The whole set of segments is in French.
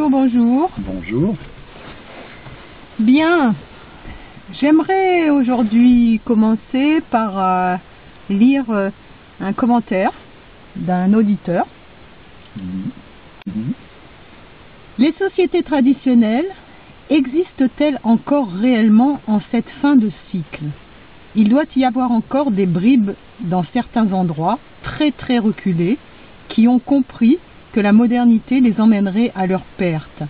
Bonjour, bonjour. Bonjour. Bien, j'aimerais aujourd'hui commencer par lire un commentaire d'un auditeur. Les sociétés traditionnelles existent-elles encore réellement en cette fin de cycle? Il doit y avoir encore des bribes dans certains endroits très reculés qui ont compris que la modernité les emmènerait à leur perte.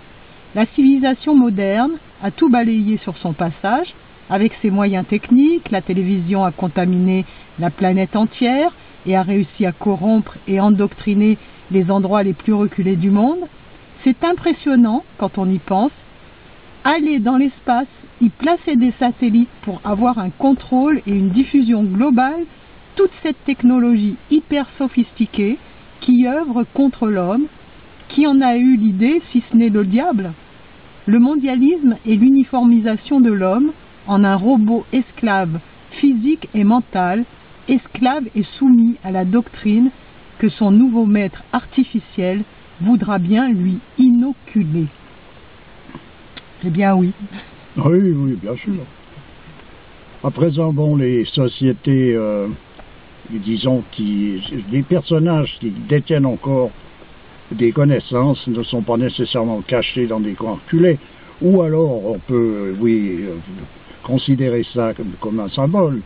La civilisation moderne a tout balayé sur son passage. Avec ses moyens techniques, la télévision a contaminé la planète entière et a réussi à corrompre et endoctriner les endroits les plus reculés du monde. C'est impressionnant quand on y pense. Aller dans l'espace, y placer des satellites pour avoir un contrôle et une diffusion globale, toute cette technologie hyper sophistiquée qui œuvre contre l'homme, qui en a eu l'idée si ce n'est le diable? Le mondialisme et l'uniformisation de l'homme en un robot esclave physique et mental, esclave et soumis à la doctrine que son nouveau maître artificiel voudra bien lui inoculer. Eh bien oui. Oui, bien sûr. À présent, bon, les sociétés, disons, les personnages qui détiennent encore des connaissances ne sont pas nécessairement cachés dans des coins reculés, ou alors on peut, considérer ça comme un symbole,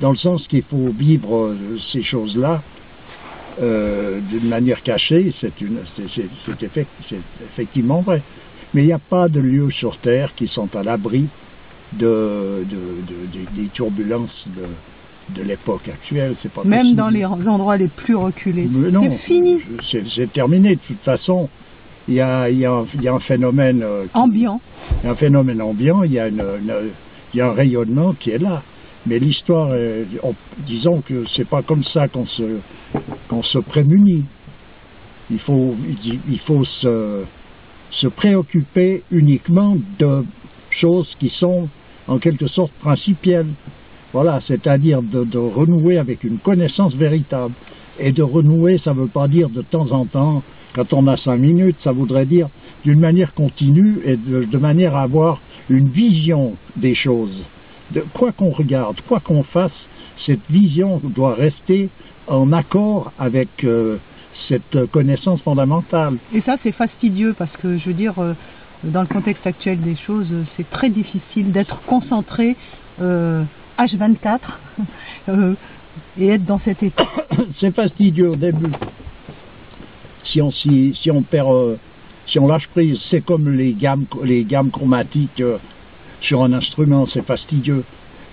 dans le sens qu'il faut vivre ces choses-là d'une manière cachée. C'est effectivement vrai. Mais il n'y a pas de lieux sur Terre qui sont à l'abri des turbulences de l'époque actuelle. C'est pas même possible. Dans les endroits les plus reculés. C'est fini. C'est terminé. De toute façon, il y a un phénomène ambiant. Il y a un phénomène ambiant, il y a un rayonnement qui est là. Mais l'histoire, disons que c'est pas comme ça qu'on se prémunit. Il faut se préoccuper uniquement de choses qui sont en quelque sorte principielles. Voilà, c'est-à-dire de renouer avec une connaissance véritable. Et de renouer, ça ne veut pas dire de temps en temps, quand on a 5 minutes, ça voudrait dire d'une manière continue et de manière à avoir une vision des choses. Quoi qu'on regarde, quoi qu'on fasse, cette vision doit rester en accord avec cette connaissance fondamentale. Et ça, c'est fastidieux parce que, je veux dire, dans le contexte actuel des choses, c'est très difficile d'être concentré H24 et être dans cet état. C'est fastidieux au début. Si on lâche prise, c'est comme les gammes chromatiques sur un instrument, c'est fastidieux.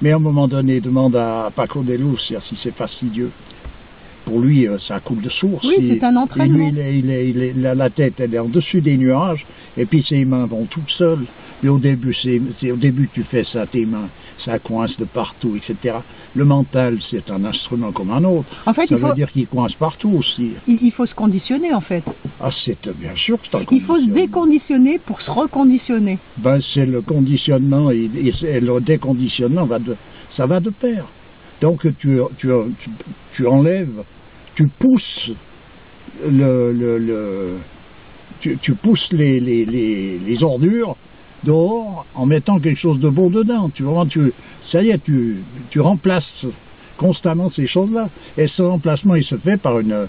Mais à un moment donné, demande à Paco de Lucía si c'est fastidieux. Pour lui, ça coule de source. Oui, c'est un entraînement. Et lui, la tête, elle est en dessus des nuages, et puis ses mains vont toutes seules. Mais au début, tu fais ça, tes mains, ça coince de partout, etc. Le mental, c'est un instrument comme un autre. En fait, ça veut dire qu'il coince partout aussi. Il faut se conditionner, en fait. Ah, c'est bien sûr que c'est un Il faut se déconditionner pour se reconditionner. Ben, c'est le conditionnement et le déconditionnement, ça va de pair. Donc tu enlèves, tu pousses tu pousses les ordures dehors en mettant quelque chose de bon dedans. Ça y est, tu remplaces constamment ces choses-là. Et ce remplacement, il se fait par une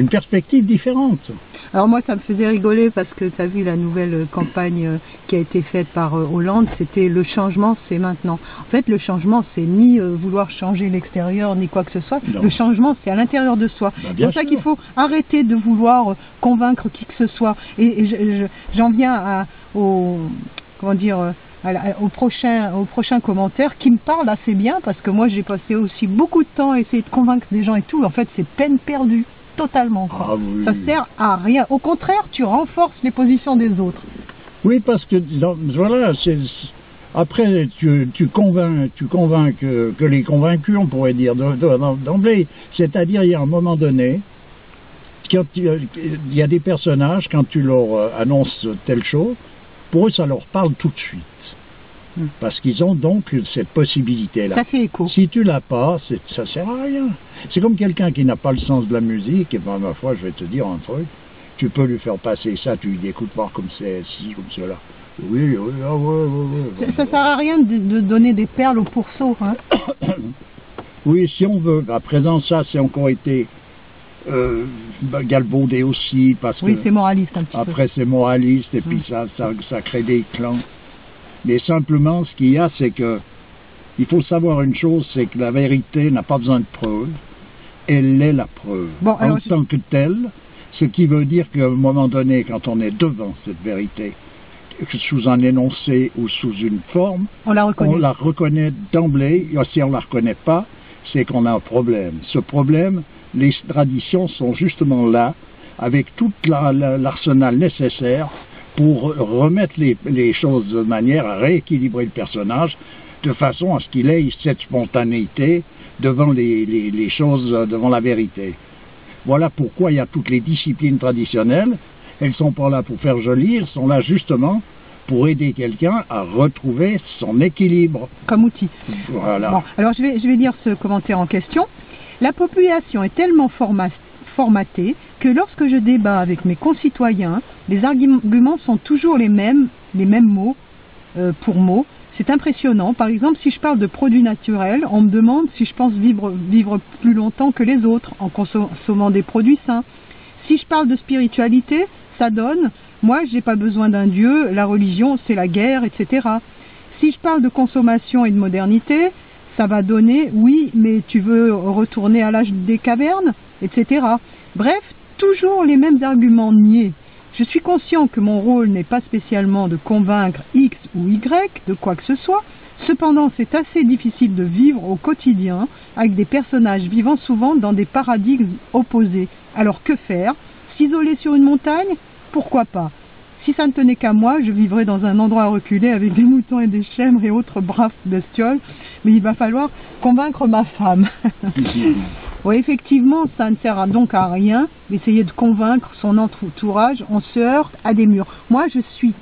perspective différente. Alors moi, ça me faisait rigoler parce que tu as vu la nouvelle campagne qui a été faite par Hollande, c'était le changement, c'est maintenant. En fait, le changement, c'est ni vouloir changer l'extérieur, ni quoi que ce soit. Non. Le changement, c'est à l'intérieur de soi. C'est pour ça qu'il faut arrêter de vouloir convaincre qui que ce soit. Et j'en viens au prochain commentaire qui me parle assez bien, parce que moi j'ai passé aussi beaucoup de temps à essayer de convaincre des gens et tout. En fait, c'est peine perdue, totalement. Ah, oui. Ça sert à rien. Au contraire, tu renforces les positions des autres. Oui, parce que voilà, après tu convaincs que les convaincus, on pourrait dire d'emblée. C'est-à-dire, il y a un moment donné, quand il y a des personnages, quand tu leur annonces telle chose, pour eux, ça leur parle tout de suite. Parce qu'ils ont donc cette possibilité-là. Ça fait écho. Si tu l'as pas, ça sert à rien. C'est comme quelqu'un qui n'a pas le sens de la musique, et ben, ma foi, je vais te dire un truc, tu peux lui faire passer ça, tu lui dis écoute voir comme c'est ci, comme cela. Oui, oui, ah ouais. Ça sert à rien de donner des perles au pourceau, hein. Oui, si on veut. À présent, ça, c'est encore été galvaudé aussi, parce oui, que c'est moraliste un petit après, c'est moraliste, et puis ça crée des clans. Mais simplement, ce qu'il y a, c'est que il faut savoir une chose, c'est que la vérité n'a pas besoin de preuve, elle est la preuve. Bon, en tant que telle, ce qui veut dire qu'à un moment donné, quand on est devant cette vérité, sous un énoncé ou sous une forme, on la reconnaît d'emblée. Si on ne la reconnaît pas, c'est qu'on a un problème. Ce problème, les traditions sont justement là, avec tout l'arsenal nécessaire pour remettre les choses de manière à rééquilibrer le personnage, de façon à ce qu'il ait cette spontanéité devant les choses, devant la vérité. Voilà pourquoi il y a toutes les disciplines traditionnelles. Elles ne sont pas là pour faire joli, elles sont là justement pour aider quelqu'un à retrouver son équilibre. Comme outil. Voilà. Bon, alors je vais lire ce commentaire en question. La population est tellement formatée que lorsque je débat avec mes concitoyens, les arguments sont toujours les mêmes mots pour mots. C'est impressionnant. Par exemple, si je parle de produits naturels, on me demande si je pense vivre plus longtemps que les autres en consommant des produits sains. Si je parle de spiritualité, ça donne « moi, j'ai pas besoin d'un dieu, la religion, c'est la guerre, etc. » Si je parle de consommation et de modernité, ça va donner « oui, mais tu veux retourner à l'âge des cavernes, etc. » Bref, toujours les mêmes arguments niais. Je suis conscient que mon rôle n'est pas spécialement de convaincre X ou Y de quoi que ce soit. Cependant, c'est assez difficile de vivre au quotidien avec des personnages vivant souvent dans des paradigmes opposés. Alors que faire? S'isoler sur une montagne? Pourquoi pas? Si ça ne tenait qu'à moi, je vivrais dans un endroit reculé avec des moutons et des chèvres et autres braves bestioles, mais il va falloir convaincre ma femme. Oui, effectivement, ça ne sert donc à rien d'essayer de convaincre son entourage, on se heurte à des murs. Moi, je suis,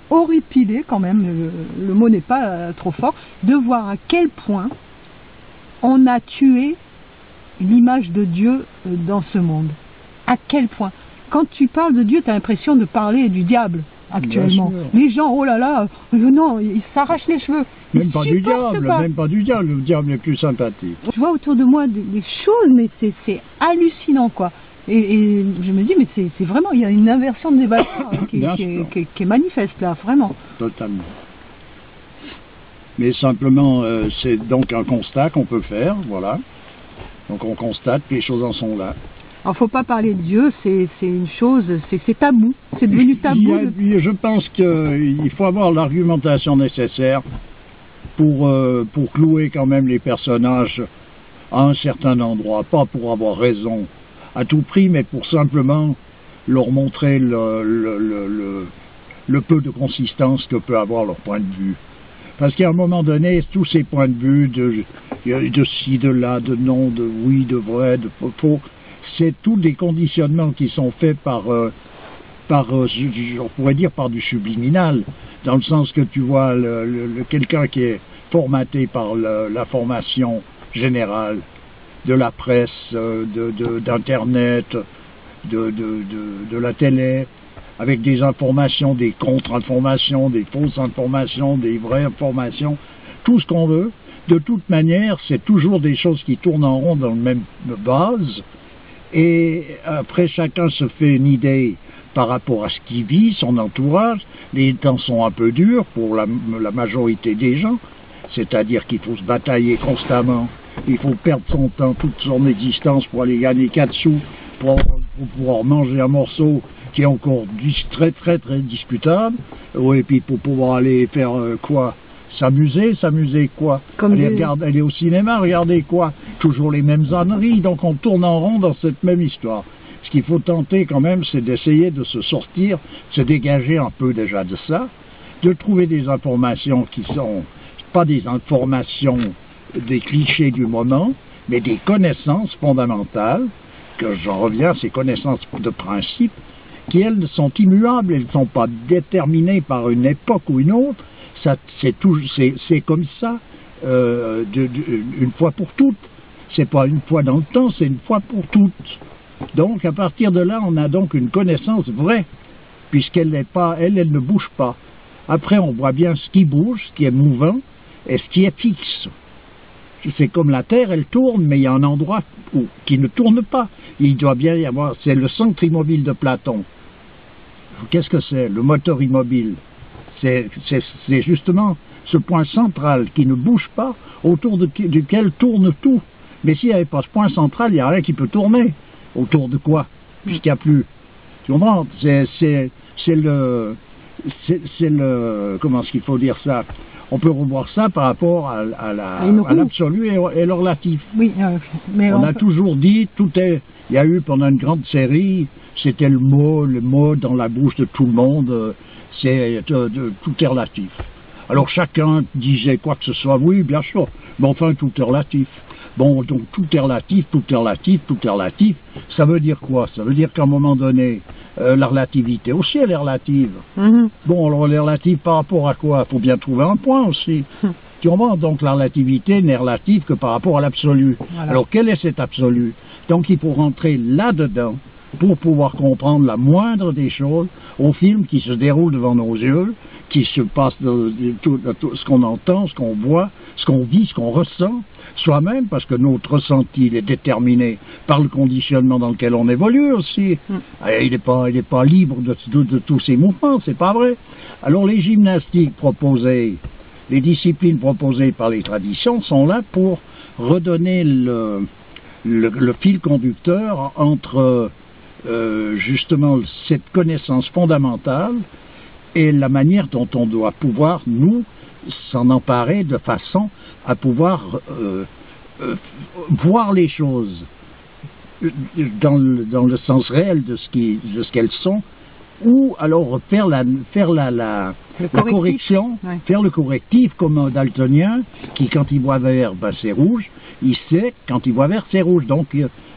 horripilée quand même, le mot n'est pas trop fort, de voir à quel point on a tué l'image de Dieu dans ce monde. À quel point. Quand tu parles de Dieu, tu as l'impression de parler du diable actuellement. Les gens, oh là là, non, ils s'arrachent les cheveux. Même pas du diable, le diable est plus sympathique. Je vois autour de moi des choses, mais c'est hallucinant, quoi. Et je me dis, mais c'est vraiment, il y a une inversion de débat qui est manifeste là, vraiment. Totalement. Mais simplement, c'est donc un constat qu'on peut faire, voilà. Donc on constate que les choses en sont là. Alors, faut pas parler de Dieu, c'est une chose, c'est tabou, c'est devenu tabou. Je pense qu'il faut avoir l'argumentation nécessaire pour clouer quand même les personnages à un certain endroit, pas pour avoir raison à tout prix, mais pour simplement leur montrer le peu de consistance que peut avoir leur point de vue. Parce qu'à un moment donné, tous ces points de vue, de ci, de là, de non, de oui, de vrai, de faux, c'est tous des conditionnements qui sont faits par on pourrait dire par du subliminal, dans le sens que tu vois quelqu'un qui est formaté par la formation générale de la presse, d'internet, de la télé, avec des informations, des contre-informations, des fausses informations, des vraies informations, tout ce qu'on veut. De toute manière, c'est toujours des choses qui tournent en rond dans la même base. Et après, chacun se fait une idée par rapport à ce qu'il vit, son entourage. Les temps sont un peu durs pour la majorité des gens, c'est-à-dire qu'il faut se batailler constamment, il faut perdre son temps, toute son existence pour aller gagner 4 sous, pour pouvoir manger un morceau qui est encore très très très discutable, et puis pour pouvoir aller faire quoi? S'amuser quoi? Aller au cinéma, regarder quoi? Toujours les mêmes âneries, donc on tourne en rond dans cette même histoire. Ce qu'il faut tenter quand même, c'est d'essayer de se sortir, se dégager un peu déjà de ça, de trouver des informations qui sont pas des informations, des clichés du moment, mais des connaissances fondamentales, que j'en reviens à ces connaissances de principe, qui elles sont immuables, elles ne sont pas déterminées par une époque ou une autre. C'est comme ça, une fois pour toutes. C'est pas une fois dans le temps, c'est une fois pour toutes. Donc, à partir de là, on a donc une connaissance vraie, puisqu'elle n'est pas, elle ne bouge pas. Après, on voit bien ce qui bouge, ce qui est mouvant, et ce qui est fixe. C'est comme la Terre, elle tourne, mais il y a un endroit qui ne tourne pas. Il doit bien y avoir, c'est le centre immobile de Platon. Qu'est-ce que c'est? Le moteur immobile. C'est justement ce point central qui ne bouge pas, autour duquel tourne tout. Mais s'il n'y avait pas ce point central, il n'y a rien qui peut tourner. Autour de quoi? Puisqu'il n'y a plus. Tu comprends? C'est le... Comment est-ce qu'il faut dire ça? On peut revoir ça par rapport à l'absolu et le relatif. Oui, mais on a toujours dit, il y a eu pendant une grande série, c'était le mot dans la bouche de tout le monde, tout est relatif. Alors chacun disait quoi que ce soit, oui, bien sûr, mais enfin tout est relatif. Bon, donc tout est relatif, tout est relatif, tout est relatif. Ça veut dire quoi? Ça veut dire qu'à un moment donné, la relativité aussi, elle est relative. Bon, alors elle est relative par rapport à quoi? Il faut bien trouver un point aussi. Tu comprends? Donc la relativité n'est relative que par rapport à l'absolu. Voilà. Alors quel est cet absolu? Donc il faut rentrer là-dedans pour pouvoir comprendre la moindre des choses au film qui se déroule devant nos yeux, qui se passe de ce qu'on entend, ce qu'on voit, ce qu'on vit, ce qu'on ressent, soi-même, parce que notre ressenti il est déterminé par le conditionnement dans lequel on évolue aussi. Il n'est pas libre de tous ces mouvements, c'est pas vrai. Alors les gymnastiques proposées, les disciplines proposées par les traditions sont là pour redonner le fil conducteur entre justement cette connaissance fondamentale et la manière dont on doit pouvoir, nous, s'en emparer de façon à pouvoir voir les choses dans le sens réel de ce qu'elles sont, ou alors faire la correction, ouais. Faire le correctif comme un daltonien qui, quand il voit vert, ben, c'est rouge, il sait, quand il voit vert, c'est rouge, donc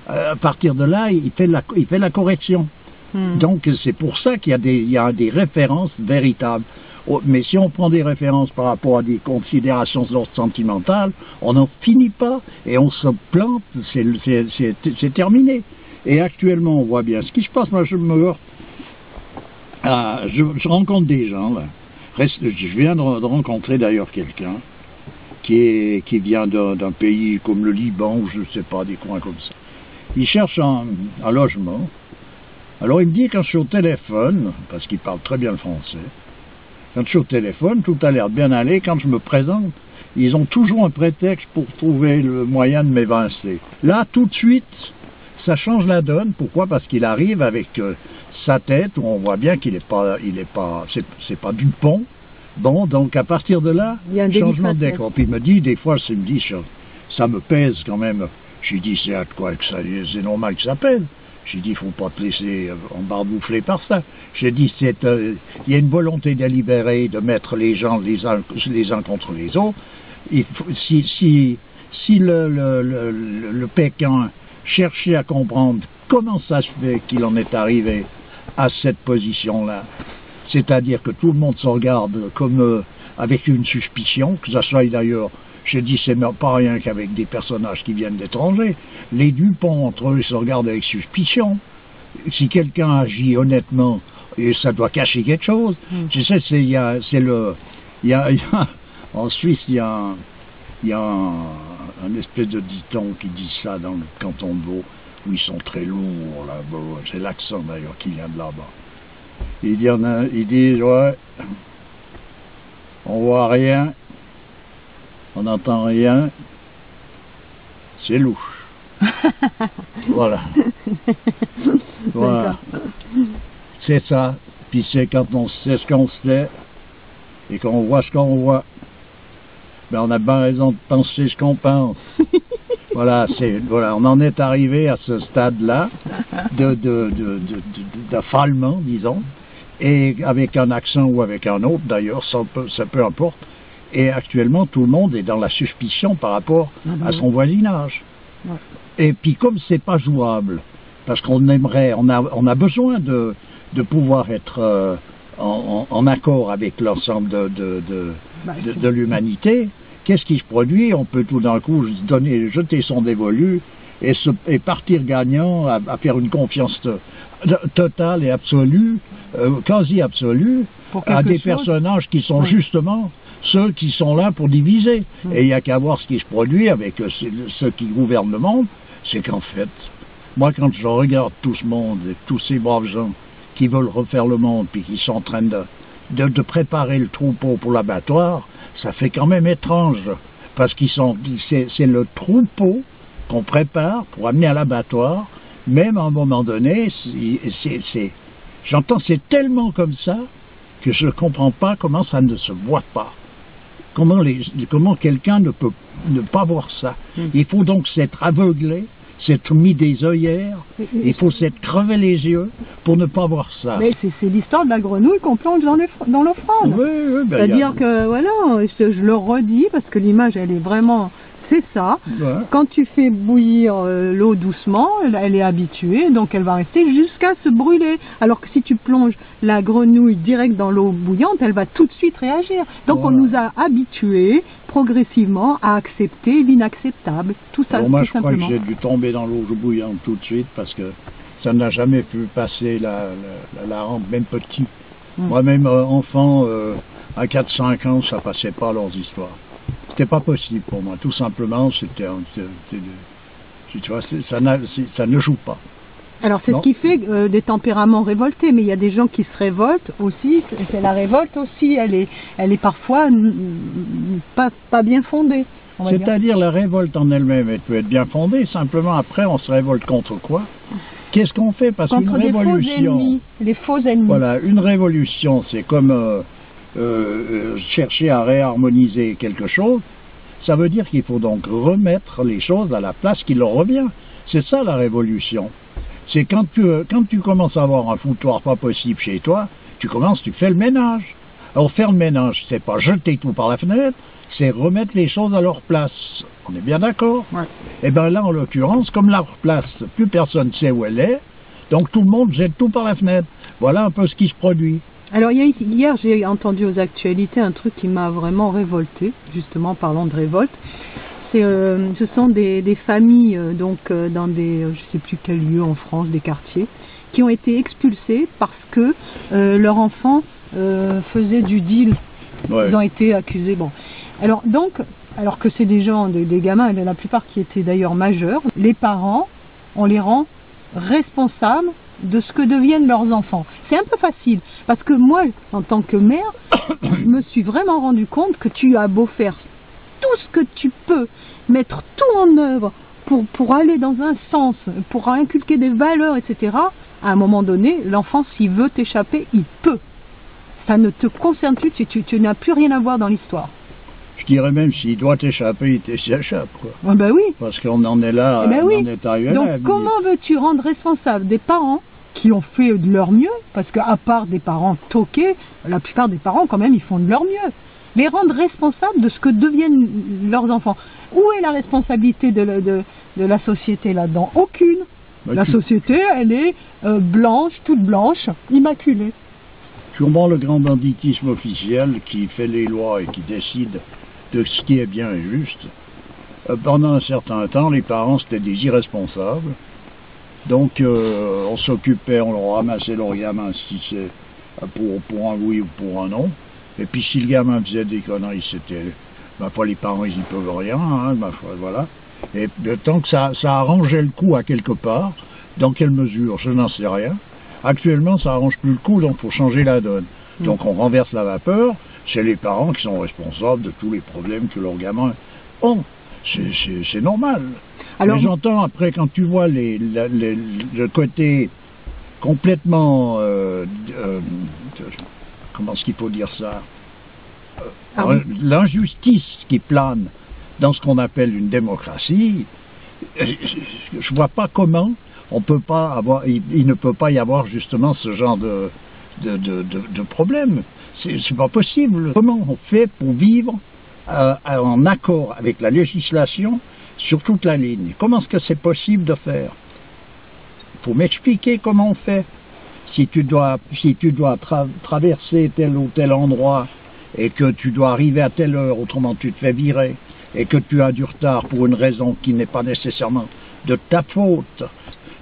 à partir de là, il fait la correction. Donc c'est pour ça qu'il y a des références véritables. Mais si on prend des références par rapport à des considérations d'ordre sentimental, on n'en finit pas et on se plante, c'est terminé. Et actuellement, on voit bien ce qui se passe. Moi, je rencontre des gens, là. Je viens de rencontrer d'ailleurs quelqu'un qui vient d'un pays comme le Liban, ou je ne sais pas, des coins comme ça. Il cherche un logement. Alors il me dit, quand je suis au téléphone, parce qu'il parle très bien le français, quand je suis au téléphone, tout a l'air de bien aller. Quand je me présente, ils ont toujours un prétexte pour trouver le moyen de m'évincer. Là, tout de suite, ça change la donne. Pourquoi? Parce qu'il arrive avec sa tête, où on voit bien qu'il n'est pas, c'est pas Dupont. Bon, donc à partir de là, changement de décor. Puis il me dit, des fois, ça me pèse quand même. J'ai dit, c'est à quoi que ça, c'est normal que ça pèse. J'ai dit, il ne faut pas te laisser embarboufler par ça. J'ai dit, il y a une volonté délibérée de mettre les gens les uns contre les autres. Si le Pékin cherchait à comprendre comment ça se fait qu'il en est arrivé à cette position-là, c'est-à-dire que tout le monde se regarde comme avec une suspicion, que ça soit d'ailleurs... J'ai dit, c'est pas rien qu'avec des personnages qui viennent d'étrangers. Les Dupont, entre eux, se regardent avec suspicion. Si quelqu'un agit honnêtement, et ça doit cacher quelque chose. Tu sais, en Suisse, il y a un espèce de dicton qui dit ça dans le canton de Vaud, où ils sont très lourds, là. C'est l'accent d'ailleurs qui vient de là-bas. Il dit, ouais, on voit rien. On n'entend rien, c'est louche. Voilà. Voilà. C'est ça. Puis c'est quand on sait ce qu'on sait et qu'on voit ce qu'on voit, ben on a bien raison de penser ce qu'on pense. Voilà, on en est arrivé à ce stade-là d'affalement, disons, et avec un accent ou avec un autre d'ailleurs, ça peu importe. Et actuellement, tout le monde est dans la suspicion par rapport à son voisinage. Ouais. Et puis, comme c'est pas jouable, parce qu'on aimerait, on a besoin de pouvoir être en accord avec l'ensemble de l'humanité, qu'est-ce qui se produit? On peut tout d'un coup jeter son dévolu et partir gagnant à faire une confiance totale et absolue, quasi absolue, à des personnages qui sont justement ceux qui sont là pour diviser. Et il n'y a qu'à voir ce qui se produit avec ceux qui gouvernent le monde, c'est qu'en fait, moi quand je regarde tout ce monde, et tous ces braves gens qui veulent refaire le monde, puis qui sont en train de préparer le troupeau pour l'abattoir, ça fait quand même étrange, parce c'est le troupeau qu'on prépare pour amener à l'abattoir, même à un moment donné, j'entends c'est tellement comme ça, que je ne comprends pas comment ça ne se voit pas. Comment quelqu'un ne peut ne pas voir ça. Il faut donc s'être aveuglé, s'être mis des œillères, il faut s'être crevé les yeux pour ne pas voir ça. Mais c'est l'histoire de la grenouille qu'on plonge dans l'offrande. Oui, c'est-à-dire que, voilà, je le redis, parce que l'image, elle est vraiment... C'est ça. Ouais. Quand tu fais bouillir l'eau doucement, elle est habituée, donc elle va rester jusqu'à se brûler. Alors que si tu plonges la grenouille direct dans l'eau bouillante, elle va tout de suite réagir. Donc on nous a habitués progressivement à accepter l'inacceptable. Tout ça, moi, tout simplement. Je crois que j'ai dû tomber dans l'eau bouillante tout de suite parce que ça n'a jamais pu passer la rampe, même petit. Moi-même, enfant, à 4-5 ans, ça passait pas leurs histoires. C'était pas possible pour moi, tout simplement, tu vois, ça ne joue pas. Alors c'est ce qui fait des tempéraments révoltés, mais il y a des gens qui se révoltent aussi, c'est la révolte aussi, elle est parfois pas bien fondée. C'est-à-dire la révolte en elle-même, elle peut être bien fondée, simplement après on se révolte contre quoi? Qu'est-ce qu'on fait? Parce qu'une révolution... Les faux ennemis. Voilà, une révolution, c'est comme... chercher à réharmoniser quelque chose, ça veut dire qu'il faut donc remettre les choses à la place qui leur revient. C'est ça la révolution. C'est quand tu commences à avoir un foutoir pas possible chez toi, tu fais le ménage. Alors faire le ménage, c'est pas jeter tout par la fenêtre, c'est remettre les choses à leur place. On est bien d'accord? Ouais. Et bien là, en l'occurrence, comme leur place, plus personne ne sait où elle est, donc tout le monde jette tout par la fenêtre. Voilà un peu ce qui se produit. Alors hier j'ai entendu aux actualités un truc qui m'a vraiment révolté, justement parlant de révolte. Ce sont des familles dans des, je sais plus quel lieu en France, des quartiers, qui ont été expulsés parce que leur enfant faisait du deal. Ouais. Ils ont été accusés. Bon, alors que c'est des gens, des gamins, la plupart qui étaient d'ailleurs majeurs, les parents, on les rend responsables de ce que deviennent leurs enfants. C'est un peu facile, parce que moi, en tant que mère, je me suis vraiment rendu compte que tu as beau faire tout ce que tu peux, mettre tout en œuvre pour aller dans un sens, pour inculquer des valeurs, etc., à un moment donné, l'enfant, s'il veut t'échapper, il peut. Ça ne te concerne plus, tu n'as plus rien à voir dans l'histoire. Je dirais même s'il doit t'échapper, il t'échappe, quoi. Ah ben oui. Parce qu'on en est là, on en est arrivé là. Donc comment veux-tu rendre responsable des parents qui ont fait de leur mieux, parce qu'à part des parents toqués, la plupart des parents quand même ils font de leur mieux, les rendre responsables de ce que deviennent leurs enfants. Où est la responsabilité de la société là-dedans? Aucune. La société, elle est blanche, toute blanche, immaculée. Sûrement le grand banditisme officiel qui fait les lois et qui décide de ce qui est bien et juste. Pendant un certain temps, les parents c'était des irresponsables. Donc on s'occupait, on leur ramassait leur gamin si c'est pour un oui ou pour un non. Et puis si le gamin faisait des conneries, c'était, ma foi, les parents ils n'y peuvent rien, hein, ma foi, voilà. Et tant que ça arrangeait le coup à quelque part, dans quelle mesure, je n'en sais rien. Actuellement ça arrange plus le coup, donc il faut changer la donne. Donc on renverse la vapeur, c'est les parents qui sont responsables de tous les problèmes que leurs gamins ont. C'est normal. Alors, mais j'entends après, quand tu vois le côté complètement, comment est-ce qu'il faut dire ça, l'injustice qui plane dans ce qu'on appelle une démocratie, je vois pas comment on peut pas avoir, il ne peut pas y avoir justement ce genre de problème. C'est pas possible. Comment on fait pour vivre en accord avec la législation sur toute la ligne? Comment est-ce que c'est possible de faire? Il faut m'expliquer comment on fait. Si tu dois traverser tel ou tel endroit et que tu dois arriver à telle heure, autrement tu te fais virer, et que tu as du retard pour une raison qui n'est pas nécessairement de ta faute.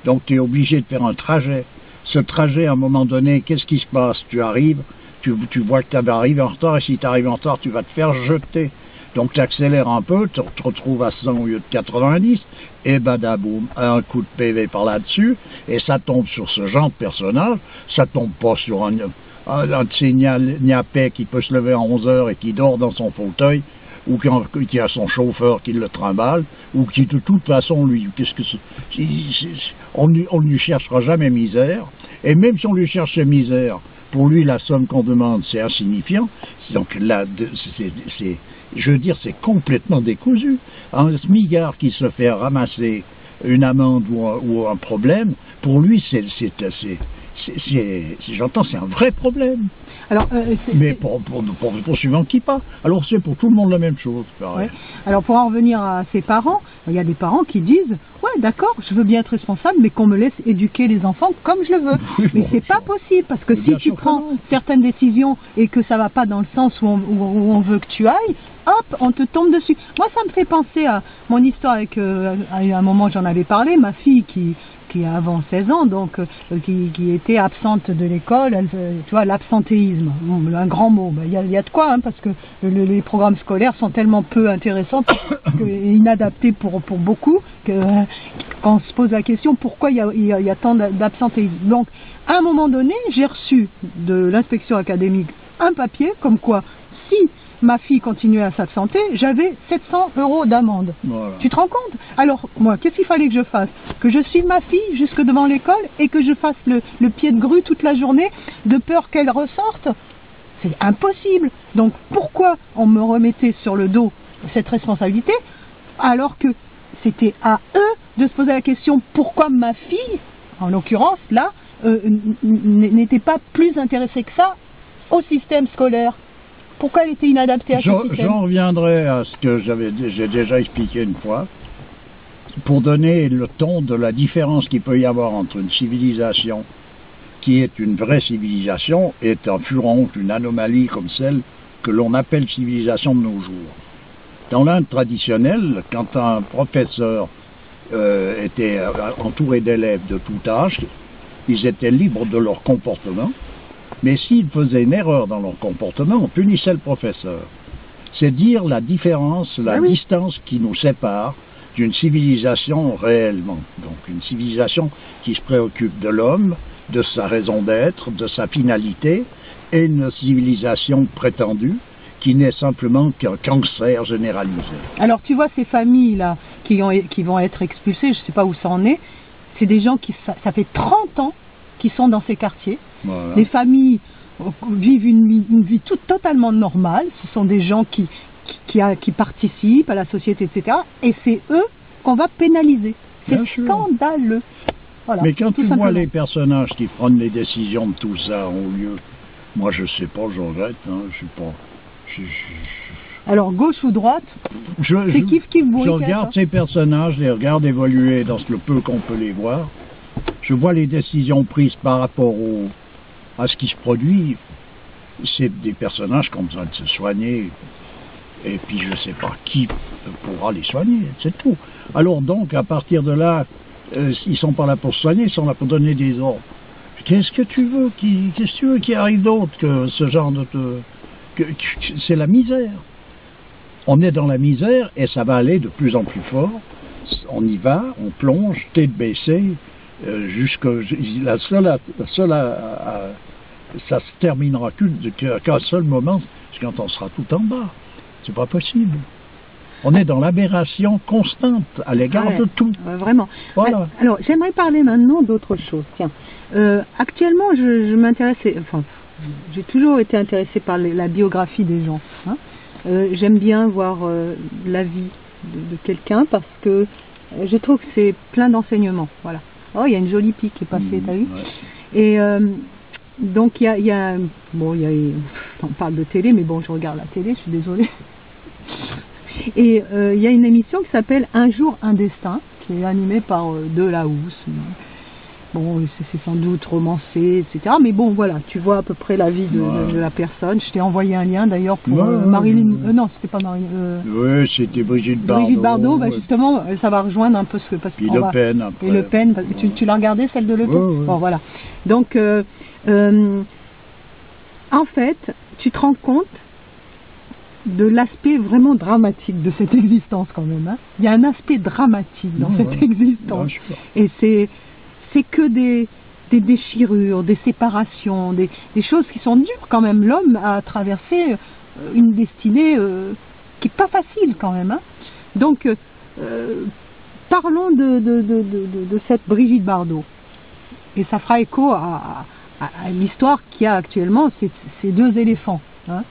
Donc tu es obligé de faire un trajet. Ce trajet, à un moment donné, qu'est-ce qui se passe? Tu arrives, tu vois que tu vas arriver en retard, et si tu arrives en retard, tu vas te faire jeter. Donc tu accélères un peu, tu te retrouves à 100 au lieu de 90, et badaboum, un coup de PV par là-dessus, et ça tombe sur ce genre de personnage, ça tombe pas sur un de ces niapais qui peut se lever à 11 heures et qui dort dans son fauteuil, ou qui a son chauffeur qui le trimballe, ou qui de toute façon, lui, on ne lui cherchera jamais misère, et même si on lui cherche misère, pour lui la somme qu'on demande c'est insignifiant, donc là, je veux dire, c'est complètement décousu. Un smigard qui se fait ramasser une amende ou un problème, pour lui j'entends, c'est un vrai problème. Alors, mais pour suivant qui pas. Alors c'est pour tout le monde la même chose. Ouais. Alors pour en revenir à ses parents, il y a des parents qui disent ouais d'accord, je veux bien être responsable, mais qu'on me laisse éduquer les enfants comme je le veux. Oui, mais bon, c'est pas possible, parce que si tu prends certaines décisions et que ça va pas dans le sens où on veut que tu ailles, hop, on te tombe dessus. Moi ça me fait penser à mon histoire avec, à un moment j'en avais parlé, ma fille qui a avant 16 ans, donc qui était absente de l'école, tu vois, l'absentéisme, un grand mot, il y a de quoi, hein, parce que les programmes scolaires sont tellement peu intéressants et inadaptés pour beaucoup, qu'on se pose la question pourquoi il y a tant d'absentéisme. Donc, à un moment donné, j'ai reçu de l'inspection académique un papier comme quoi, si ma fille continuait à s'absenter, j'avais 700 € d'amende. Voilà. Tu te rends compte? Alors, moi, qu'est-ce qu'il fallait que je fasse? Que je suive ma fille jusque devant l'école et que je fasse le pied de grue toute la journée de peur qu'elle ressorte? C'est impossible. Donc, pourquoi on me remettait sur le dos cette responsabilité alors que c'était à eux de se poser la question pourquoi ma fille, en l'occurrence, là, n'était pas plus intéressée que ça au système scolaire? Pourquoi elle était inadaptée à ce système? J'en reviendrai à ce que j'ai déjà expliqué une fois, pour donner le ton de la différence qu'il peut y avoir entre une civilisation qui est une vraie civilisation et un furon, une anomalie comme celle que l'on appelle civilisation de nos jours. Dans l'Inde traditionnelle, quand un professeur était entouré d'élèves de tout âge, ils étaient libres de leur comportement. Mais s'ils faisaient une erreur dans leur comportement, on punissait le professeur. C'est dire la différence, la distance qui nous sépare d'une civilisation réellement. Donc une civilisation qui se préoccupe de l'homme, de sa raison d'être, de sa finalité, et une civilisation prétendue qui n'est simplement qu'un cancer généralisé. Alors tu vois ces familles-là qui vont être expulsées, je ne sais pas où ça en est, c'est des gens qui, ça fait 30 ans qui sont dans ces quartiers. Voilà. Les familles vivent une vie totalement normale. Ce sont des gens qui participent à la société, etc. Et c'est eux qu'on va pénaliser. C'est scandaleux. Voilà, mais quand tu vois les personnages qui prennent les décisions de tout ça au lieu, moi je sais pas, je regrette, hein, je sais pas. Alors gauche ou droite, c'est kiff bourriquet. Je regarde ces personnages, les regarde évoluer dans le peu qu'on peut les voir. Je vois les décisions prises par rapport à ce qui se produit. C'est des personnages qui ont besoin de se soigner. Et puis je ne sais pas qui pourra les soigner, c'est tout. Alors donc, à partir de là, ils ne sont pas là pour se soigner, ils sont là pour donner des ordres. Qu'est-ce que tu veux qui arrive d'autre que ce genre de... c'est la misère. On est dans la misère et ça va aller de plus en plus fort. On y va, on plonge, tête baissée, ça se terminera qu'à un seul moment, c'est quand on sera tout en bas. C'est pas possible. On est dans l'aberration constante à l'égard de tout. Vraiment. Voilà. Alors, j'aimerais parler maintenant d'autre chose. Tiens, actuellement, je m'intéresse, enfin, j'ai toujours été intéressée par la biographie des gens. Hein. J'aime bien voir la vie de quelqu'un parce que je trouve que c'est plein d'enseignements. Voilà. Oh, il y a une jolie pique qui est passée, t'as vu? Et donc, on parle de télé, mais bon, je regarde la télé, je suis désolée. Et il y a une émission qui s'appelle Un jour, un destin, qui est animée par Delahousse. bon, c'est sans doute romancé, etc. Mais bon, voilà, tu vois à peu près la vie de la personne. Je t'ai envoyé un lien d'ailleurs pour Marilyn. Non, c'était pas Marilyn. Oui, c'était Brigitte Bardot. Brigitte Bardot, bah, justement, ça va rejoindre un peu ce que. Puis Le Pen après. Et Le Pen, parce que tu l'as regardé celle de Le Pen. Ouais. Bon, voilà. Donc, en fait, tu te rends compte de l'aspect vraiment dramatique de cette existence quand même. Hein. Il y a un aspect dramatique dans cette existence. Et c'est que des déchirures, des séparations, des choses qui sont dures quand même. L'homme a traversé une destinée qui n'est pas facile quand même. Hein. Donc, parlons de cette Brigitte Bardot. Et ça fera écho à l'histoire qu'il y a actuellement, ces deux éléphants. Hein.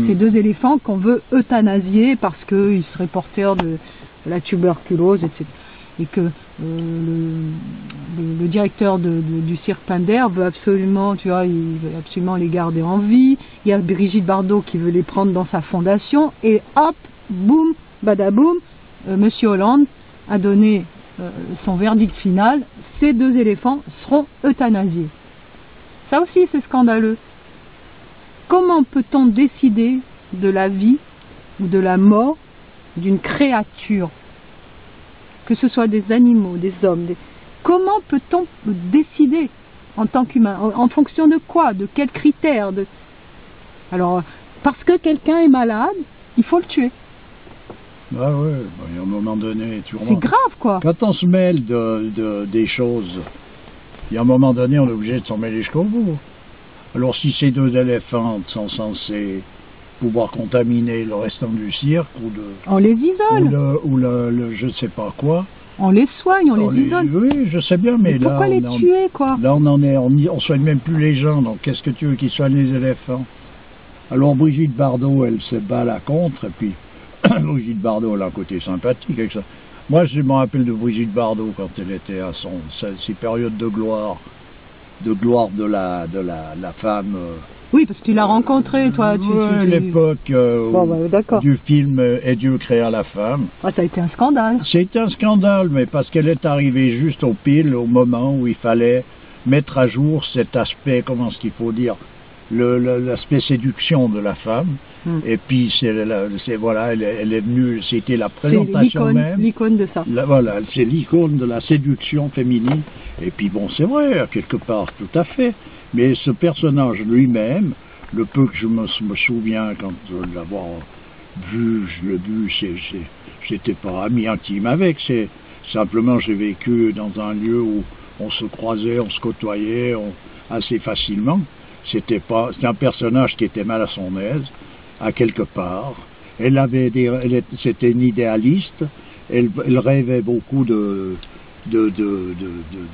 Ces deux éléphants qu'on veut euthanasier parce qu'ils seraient porteurs de la tuberculose, etc. Et que le directeur du cirque Pinder veut absolument, tu vois, il veut absolument les garder en vie. Il y a Brigitte Bardot qui veut les prendre dans sa fondation. Et hop, boum, badaboum, Monsieur Hollande a donné son verdict final. Ces deux éléphants seront euthanasiés. Ça aussi, c'est scandaleux. Comment peut-on décider de la vie ou de la mort d'une créature, que ce soit des animaux, des hommes, comment peut-on décider en tant qu'humain, en fonction de quoi, de quels critères Alors, parce que quelqu'un est malade, il faut le tuer. Ah ouais, à un moment donné, c'est grave quoi. Quand on se mêle des choses, il y a un moment donné, on est obligé de s'en mêler jusqu'au bout. Alors si ces deux éléphants sont censés pouvoir contaminer le restant du cirque, on les isole. Ou le je ne sais pas quoi. On les soigne, on les isole. Oui, je sais bien, mais là... Pourquoi les tuer, quoi? Là, on soigne même plus les gens, donc qu'est-ce que tu veux qu'ils soignent les éléphants? Alors Brigitte Bardot, elle se bat la contre, et puis Brigitte Bardot, elle a un côté sympathique avec ça. Moi, je me rappelle de Brigitte Bardot quand elle était à ses périodes de gloire de la femme. Oui, parce que tu l'as rencontrée, toi. L'époque du film Et Dieu créa la femme. Ah, ça a été un scandale. C'était un scandale, mais parce qu'elle est arrivée juste au moment où il fallait mettre à jour cet aspect, comment est-ce qu'il faut dire, l'aspect séduction de la femme. Et puis elle est venue, c'était la présentation même. L'icône de ça. Voilà, c'est l'icône de la séduction féminine. Et puis bon, c'est vrai, à quelque part, tout à fait. Mais ce personnage lui-même, le peu que je me souviens quand de l'avoir vu, je l'ai vu, j'étais pas ami intime avec. C'est simplement j'ai vécu dans un lieu où on se croisait, on se côtoyait assez facilement. C'était un personnage qui était mal à son aise. À quelque part, c'était une idéaliste, elle rêvait beaucoup de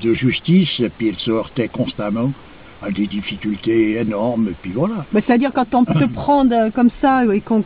justice, et puis elle se heurtait constamment à des difficultés énormes, et puis voilà. C'est-à-dire quand on te prend comme ça, et qu'on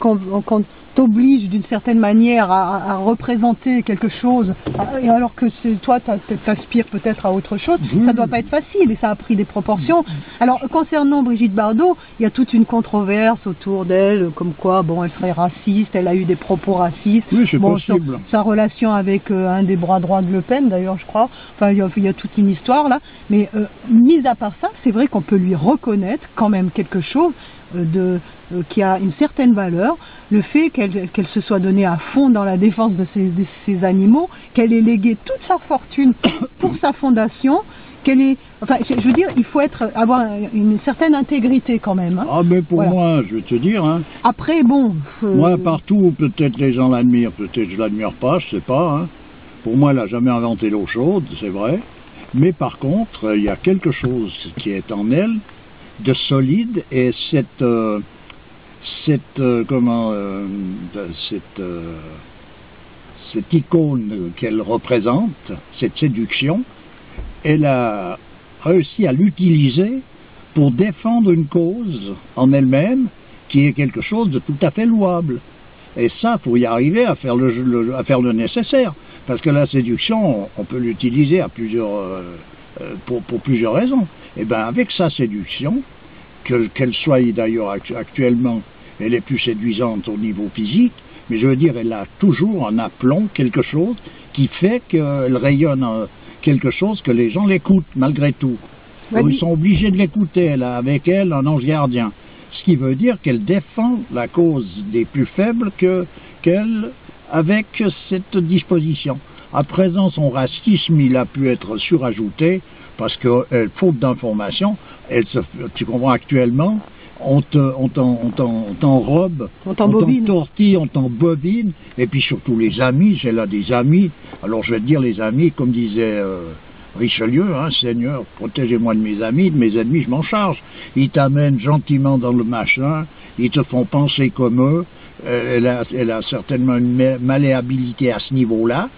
t'oblige d'une certaine manière à représenter quelque chose, et alors que toi t'aspires peut-être à autre chose, ça doit pas être facile, et ça a pris des proportions. Alors concernant Brigitte Bardot, il y a toute une controverse autour d'elle, comme quoi bon, elle serait raciste, elle a eu des propos racistes. Oui, c'est possible. Sa relation avec un des bras droits de Le Pen d'ailleurs, je crois. Enfin, il y a toute une histoire là. Mais mis à part ça, c'est vrai qu'on peut lui reconnaître quand même quelque chose qui a une certaine valeur, le fait qu'elle se soit donnée à fond dans la défense de ces animaux, qu'elle ait légué toute sa fortune pour sa fondation, enfin, je veux dire, il faut avoir une certaine intégrité quand même. Hein. Ah, mais pour moi, je vais te dire. Hein, après, bon. Moi, partout, peut-être les gens l'admirent, peut-être je l'admire pas, je sais pas. Hein. Pour moi, elle n'a jamais inventé l'eau chaude, c'est vrai. Mais par contre, il y a quelque chose qui est en elle de solide, et cette icône qu'elle représente, cette séduction, elle a réussi à l'utiliser pour défendre une cause en elle-même qui est quelque chose de tout à fait louable. Et ça, il faut y arriver à faire le nécessaire. Parce que la séduction, on peut l'utiliser pour plusieurs raisons. Et bien avec sa séduction, qu'elle soit d'ailleurs actuellement, elle est plus séduisante au niveau physique, mais je veux dire, elle a toujours un aplomb, quelque chose qui fait qu'elle rayonne, quelque chose que les gens l'écoutent malgré tout. Donc, ils sont obligés de l'écouter, elle a avec elle un ange gardien. Ce qui veut dire qu'elle défend la cause des plus faibles qu'elle avec cette disposition. À présent, son racisme, il a pu être surajouté parce que, faute d'information, tu comprends actuellement, on t'enrobe, on t'entortille, on t'embobine, et puis surtout les amis, j'ai là des amis, alors je vais te dire les amis, comme disait Richelieu, hein, Seigneur, protégez-moi de mes ennemis, je m'en charge. Ils t'amènent gentiment dans le machin, ils te font penser comme eux, elle a certainement une malléabilité à ce niveau-là,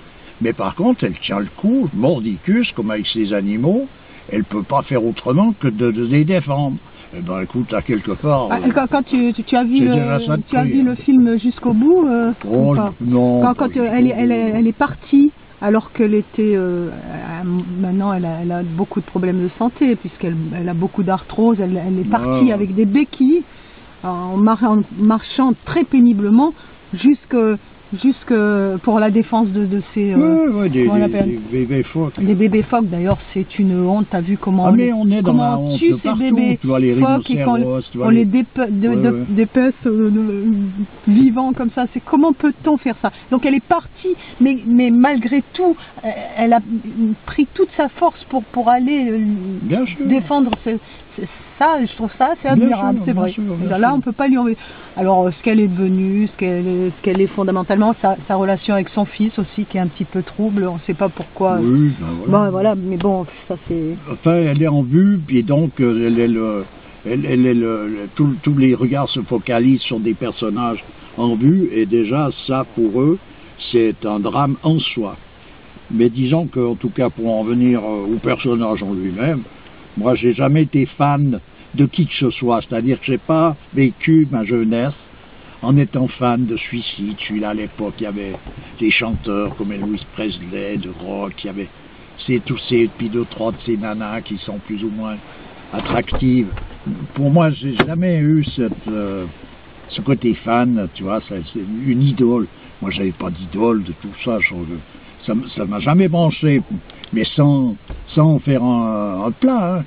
mais par contre, elle tient le coup, mordicus, comme avec ses animaux, elle ne peut pas faire autrement que de les défendre. Eh ben écoute, à quelque part... quand tu as vu le film jusqu'au bout non. Quand elle est partie, alors qu'elle était... maintenant, elle a beaucoup de problèmes de santé, puisqu'elle a beaucoup d'arthrose, elle est partie avec des béquilles, en marchant très péniblement, jusque pour la défense de ces des bébés phoques. Des bébés phoques, d'ailleurs, c'est une honte. T'as vu comment mais on est dans la honte tue ces partout. bébés tu vois, les phoques et qu'on les dépece vivants comme ça. C'est comment peut-on faire ça? Donc elle est partie, mais malgré tout, elle a pris toute sa force pour aller défendre ça. Je trouve ça assez admirable, c'est vrai. Là, on peut pas lui enlever. Alors, ce qu'elle est devenue, ce qu'elle est fondamentalement, sa relation avec son fils aussi, qui est un petit peu trouble, on ne sait pas pourquoi. Oui, bon, voilà, mais bon, ça c'est... Enfin, elle est en vue, puis donc, tous les regards se focalisent sur des personnages en vue, et déjà, ça, pour eux, c'est un drame en soi. Mais disons qu'en tout cas, pour en venir au personnage en lui-même, moi, j'ai jamais été fan de qui que ce soit, c'est-à-dire que j'ai pas vécu ma jeunesse en étant fan de suicide. Je suis là à l'époque, il y avait des chanteurs comme Elvis Presley, de rock, il y avait tous ces, puis deux, trois de ces nanas qui sont plus ou moins attractives. Pour moi, j'ai jamais eu ce côté fan, tu vois, c'est une idole. Moi, j'avais pas d'idole de tout ça, ça m'a jamais branché, mais sans faire un plat, hein.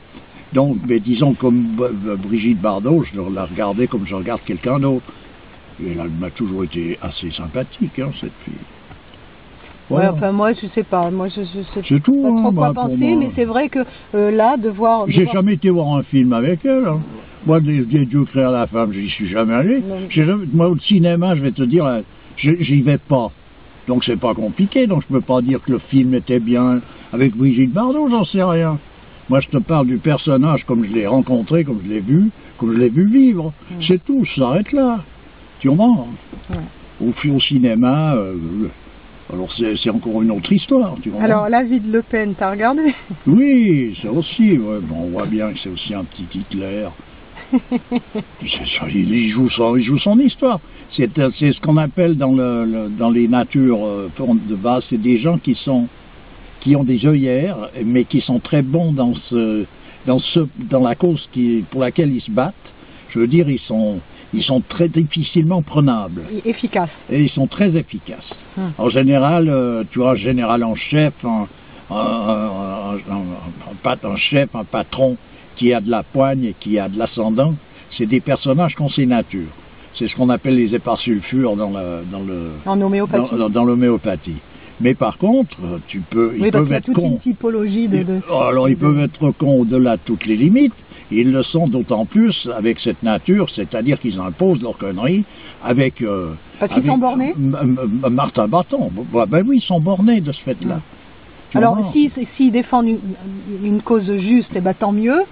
Donc, mais disons comme Brigitte Bardot, je la regardais comme je regarde quelqu'un d'autre. Et elle m'a toujours été assez sympathique, hein, cette fille. Voilà. Ouais, enfin moi je sais pas, moi je sais tout, pas trop quoi penser, mais c'est vrai que là de voir... J'ai jamais été voir un film avec elle, hein. Moi, Dieu créa la femme, j'y suis jamais allé. Moi au cinéma, je vais te dire, j'y vais pas. Donc c'est pas compliqué, donc je peux pas dire que le film était bien avec Brigitte Bardot, j'en sais rien. Moi je te parle du personnage comme je l'ai rencontré, comme je l'ai vu vivre. C'est tout, ça s'arrête là. Tu comprends? Au cinéma, alors c'est encore une autre histoire. Tu comprends? Alors La vie de Le Pen, t'as regardé? Oui, c'est aussi, ouais, bon, on voit bien que c'est aussi un petit Hitler. Il joue son histoire. C'est ce qu'on appelle dans les natures de base, c'est des gens qui ont des œillères, mais qui sont très bons dans la cause pour laquelle ils se battent. Je veux dire, ils sont très difficilement prenables. Efficaces. Et ils sont très efficaces. En général, tu vois, un général en chef, un chef, un patron qui a de la poigne et qui a de l'ascendant, c'est des personnages qui ont ces natures. C'est ce qu'on appelle les épars-sulfures dans l'homéopathie. Mais par contre, ils peuvent être cons. Une typologie alors ils peuvent être cons au-delà de toutes les limites. Et ils le sont d'autant plus avec cette nature, c'est-à-dire qu'ils imposent leur connerie avec... Parce qu'ils sont bornés Martin Bâton. Ben oui, ils sont bornés de ce fait-là. Alors, s'ils défendent une cause juste, eh ben, tant mieux.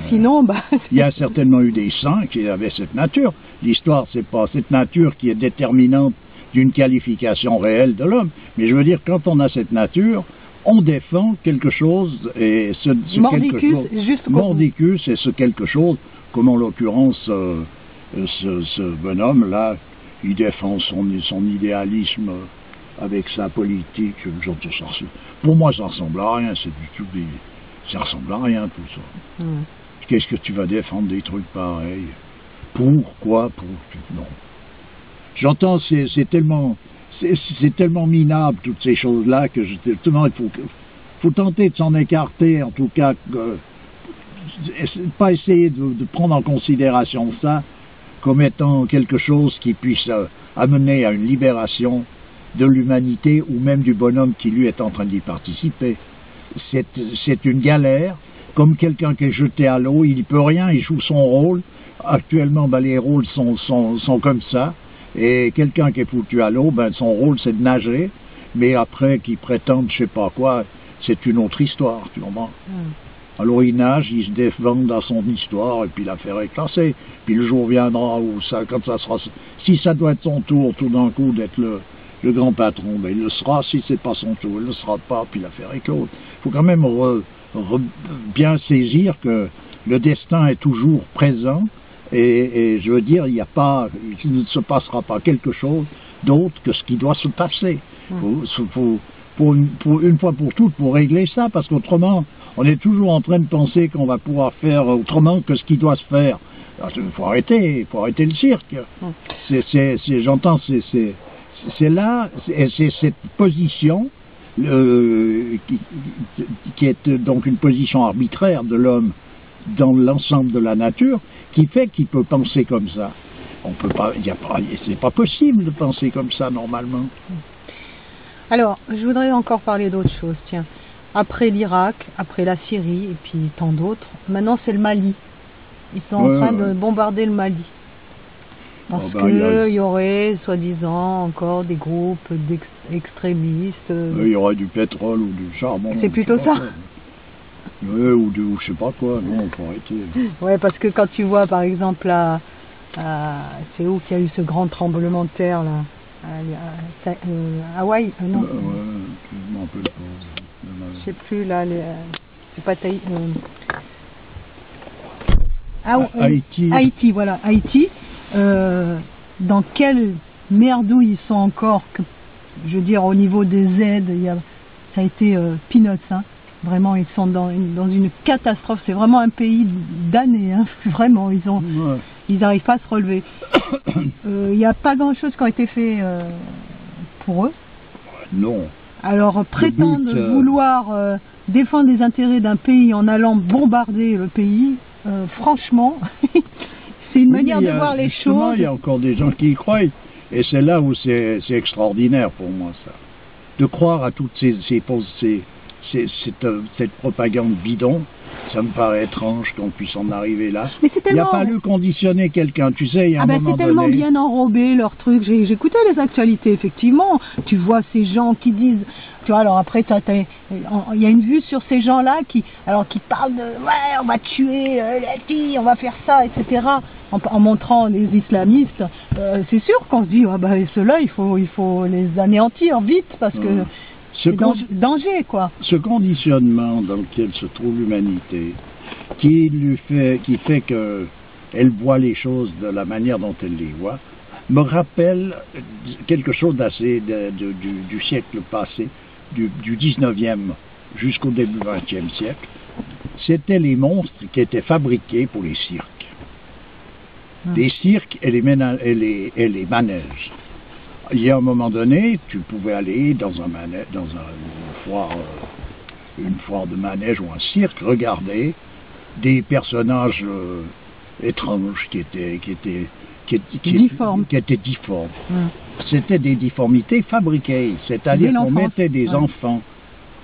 Sinon, il y a certainement eu des saints qui avaient cette nature. L'histoire, c'est pas cette nature qui est déterminante d'une qualification réelle de l'homme. Mais je veux dire, quand on a cette nature, on défend quelque chose, et Mordicus est ce quelque chose, comme en l'occurrence, ce bonhomme-là, il défend son idéalisme avec sa politique. Pour moi, ça ressemble à rien, ça ressemble à rien tout ça. Qu'est-ce que tu vas défendre des trucs pareils? Pourquoi? Non. J'entends, c'est tellement minable toutes ces choses-là que justement faut tenter de s'en écarter, en tout cas, pas essayer de prendre en considération ça comme étant quelque chose qui puisse amener à une libération de l'humanité ou même du bonhomme qui lui est en train d'y participer. C'est une galère, comme quelqu'un qui est jeté à l'eau, il n'y peut rien, il joue son rôle. Actuellement, ben, les rôles sont comme ça, et quelqu'un qui est foutu à l'eau, ben, son rôle c'est de nager, mais après qu'il prétende je sais pas quoi, c'est une autre histoire, tu comprends? Alors il nage, il se défend dans son histoire, et puis l'affaire est classée. Puis le jour viendra où ça, quand ça sera, si ça doit être son tour tout d'un coup d'être le grand patron, ben il le sera. Si c'est pas son tour, il ne le sera pas, puis l'affaire est close. Il faut quand même bien saisir que le destin est toujours présent, et je veux dire, il ne se passera pas quelque chose d'autre que ce qui doit se passer. Pour une fois pour toutes, pour régler ça, parce qu'autrement, on est toujours en train de penser qu'on va pouvoir faire autrement que ce qui doit se faire. Il faut arrêter le cirque. J'entends, c'est là, c'est cette position qui est donc une position arbitraire de l'homme dans l'ensemble de la nature, qui fait qu'il peut penser comme ça. On peut pas, c'est pas possible de penser comme ça normalement. Alors, je voudrais encore parler d'autre chose, tiens. Après l'Irak, après la Syrie, et puis tant d'autres, maintenant c'est le Mali. Ils sont en train de bombarder le Mali. Parce qu'il y aurait, soi-disant, encore des groupes extrémistes. Il y aurait du pétrole ou du charbon. C'est plutôt ça. Ou je sais pas quoi, non, faut arrêter. Ouais, parce que quand tu vois, par exemple, c'est où qu'il y a eu ce grand tremblement de terre, là? Hawaï, non. Je m'en rappelle pas. Je sais plus, là, c'est pas Tahiti. Haïti. Haïti, voilà, Haïti. Dans quelle merdouille ils sont encore, je veux dire, au niveau des aides, ça a été peanuts, hein. Vraiment, ils sont dans une catastrophe. C'est vraiment un pays damné, hein. Vraiment, ils n'arrivent pas à se relever. Il n'y a pas grand-chose qui a été fait pour eux. Non. Alors, prétendre vouloir défendre les intérêts d'un pays en allant bombarder le pays, franchement, c'est une manière de voir les choses. Il y a encore des gens qui y croient, et c'est là où c'est extraordinaire pour moi, ça. De croire à toutes cette propagande bidon, ça me paraît étrange qu'on puisse en arriver là. Mais c'est tellement... Il a fallu conditionner quelqu'un, tu sais, il y a un moment donné... c'est tellement bien enrobé leur truc. J'écoutais les actualités, effectivement. Tu vois ces gens qui disent... Tu vois, alors après, il y a une vue sur ces gens-là qui parlent de... Ouais, on va tuer les filles, on va faire ça, etc. En montrant les islamistes. C'est sûr qu'on se dit, ceux-là, il faut les anéantir vite, parce que... C'est danger, quoi. Ce conditionnement dans lequel se trouve l'humanité, qui fait qu'elle voit les choses de la manière dont elle les voit, me rappelle quelque chose d'assez du siècle passé, du 19e jusqu'au début 20e siècle. C'était les monstres qui étaient fabriqués pour les cirques. Les cirques et les manèges. Il y a un moment donné, tu pouvais aller dans une foire de manège ou un cirque, regarder des personnages étranges qui étaient difformes. C'était des difformités fabriquées, c'est-à-dire qu'on mettait des enfants,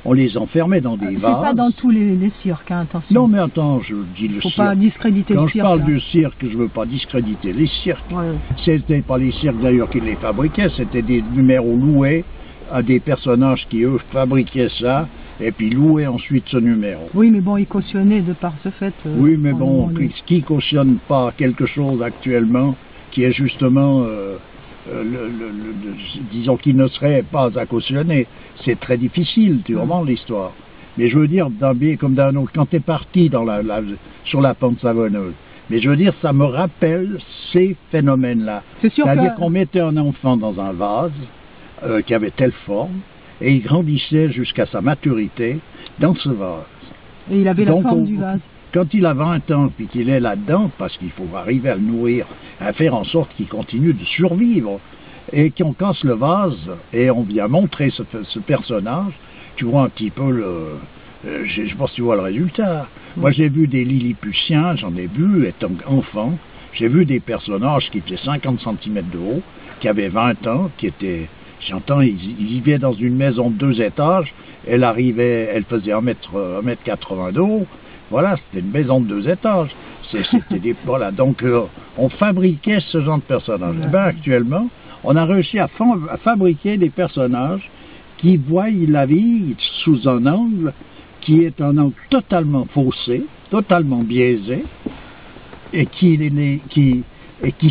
on les enfermait dans des vases. C'est pas dans tous les cirques, hein, attention. Non, mais attends, je dis le cirque. Faut pas discréditer le cirque. Quand je parle du cirque, je veux pas discréditer les cirques. Ouais. C'était pas les cirques d'ailleurs qui les fabriquaient, c'était des numéros loués à des personnages qui eux fabriquaient ça et puis louaient ensuite ce numéro. Oui, mais bon, ils cautionnaient de par ce fait. Oui, mais bon, qui cautionne pas quelque chose actuellement qui est justement disons qu'il ne serait pas à cautionner. C'est très difficile, tu comprends l'histoire. Mais je veux dire, d'un biais comme d'un autre, quand tu es parti sur la pente savonneuse, mais je veux dire, ça me rappelle ces phénomènes-là. C'est-à-dire qu'on mettait un enfant dans un vase qui avait telle forme, et il grandissait jusqu'à sa maturité dans ce vase. Et il avait la forme du vase. Quand il a 20 ans, puis qu'il est là-dedans, parce qu'il faut arriver à le nourrir, à faire en sorte qu'il continue de survivre, et qu'on casse le vase, et on vient montrer ce personnage, tu vois un petit peu je pense que tu vois le résultat. Moi, j'ai vu des Lilliputiens, j'en ai vu étant enfant. J'ai vu des personnages qui faisaient 50 cm de haut, qui avaient 20 ans, qui étaient... J'entends, ils vivaient dans une maison de 2 étages, elle faisait 1m80 de haut. Voilà, c'était une maison de 2 étages. Voilà, donc on fabriquait ce genre de personnages. Et bien, actuellement, on a réussi à fabriquer des personnages qui voient la vie sous un angle qui est un angle totalement faussé, totalement biaisé, et qui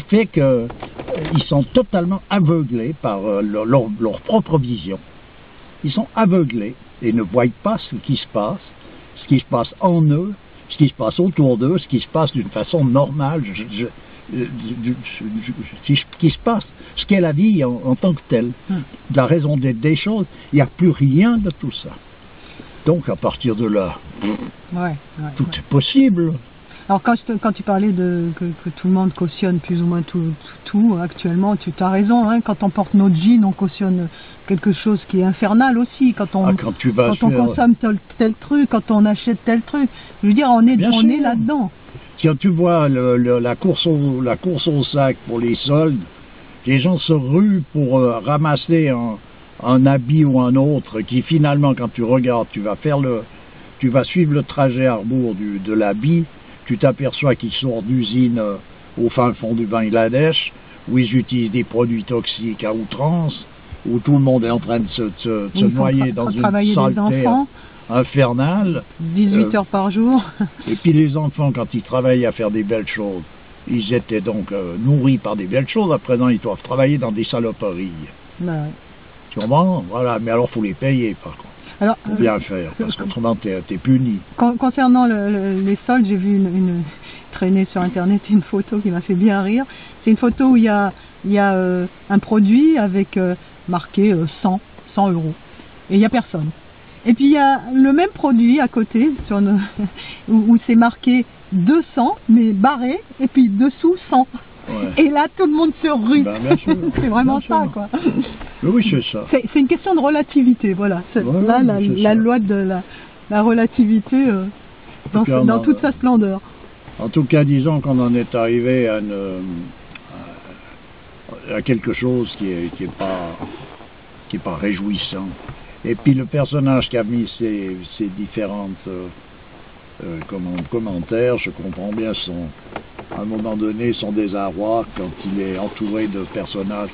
fait qu'ils sont totalement aveuglés par leur propre vision. Ils sont aveuglés et ne voient pas ce qui se passe en eux, ce qui se passe autour d'eux, ce qui se passe d'une façon normale, qui se passe, ce qu'est la vie en tant que telle. De la raison d'être des choses, il n'y a plus rien de tout ça. Donc à partir de là, tout est possible. Alors quand tu parlais que tout le monde cautionne plus ou moins tout Ah, actuellement, tu as raison, hein, quand on porte notre jean, on cautionne quelque chose qui est infernal aussi, quand on consomme tel truc, quand on achète tel truc. Je veux dire, on est là-dedans. Quand tu vois la course au sac pour les soldes, les gens se ruent pour ramasser un habit ou un autre qui finalement, quand tu regardes, tu vas suivre le trajet à rebours de l'habit, tu t'aperçois qu'ils sortent d'usine au fin fond du Bangladesh, où ils utilisent des produits toxiques à outrance, où tout le monde est en train de se noyer dans une saleté infernale. 18 heures par jour. Et puis les enfants, quand ils travaillent à faire des belles choses, ils étaient donc nourris par des belles choses. À présent, ils doivent travailler dans des saloperies. Ben, tu comprends? Voilà, mais alors il faut les payer par contre. Alors, faut bien faire, parce qu'autrement t'es puni. Concernant les soldes, j'ai vu traîner sur internet une photo qui m'a fait bien rire. C'est une photo où il y a un produit avec marqué 100 euros. Et il n'y a personne. Et puis il y a le même produit à côté où c'est marqué 200 mais barré, et puis dessous 100. Ouais. Et là tout le monde se rue. Ben, c'est vraiment ça, quoi. Oui, c'est ça. C'est une question de relativité, voilà. Là, la loi de la relativité dans toute sa splendeur. En tout cas, disons qu'on en est arrivé à quelque chose qui est pas réjouissant. Et puis le personnage qui a mis ces différentes commentaires, je comprends bien à un moment donné son désarroi quand il est entouré de personnages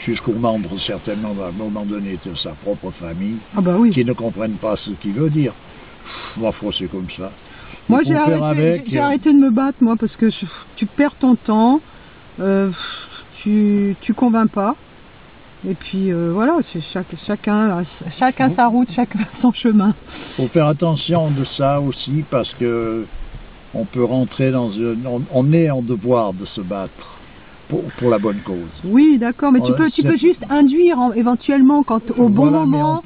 jusqu'aux membres certainement à un moment donné de sa propre famille, qui ne comprennent pas ce qu'il veut dire. Ma foi, c'est comme ça. Moi j'ai arrêté de me battre, moi, parce que tu perds ton temps, tu convaincs pas. Et puis voilà, c'est chacun sa route, chacun son chemin. Il faut faire attention de ça aussi, parce que on peut rentrer on est en devoir de se battre pour la bonne cause. Oui, d'accord, mais tu peux juste induire éventuellement au bon moment,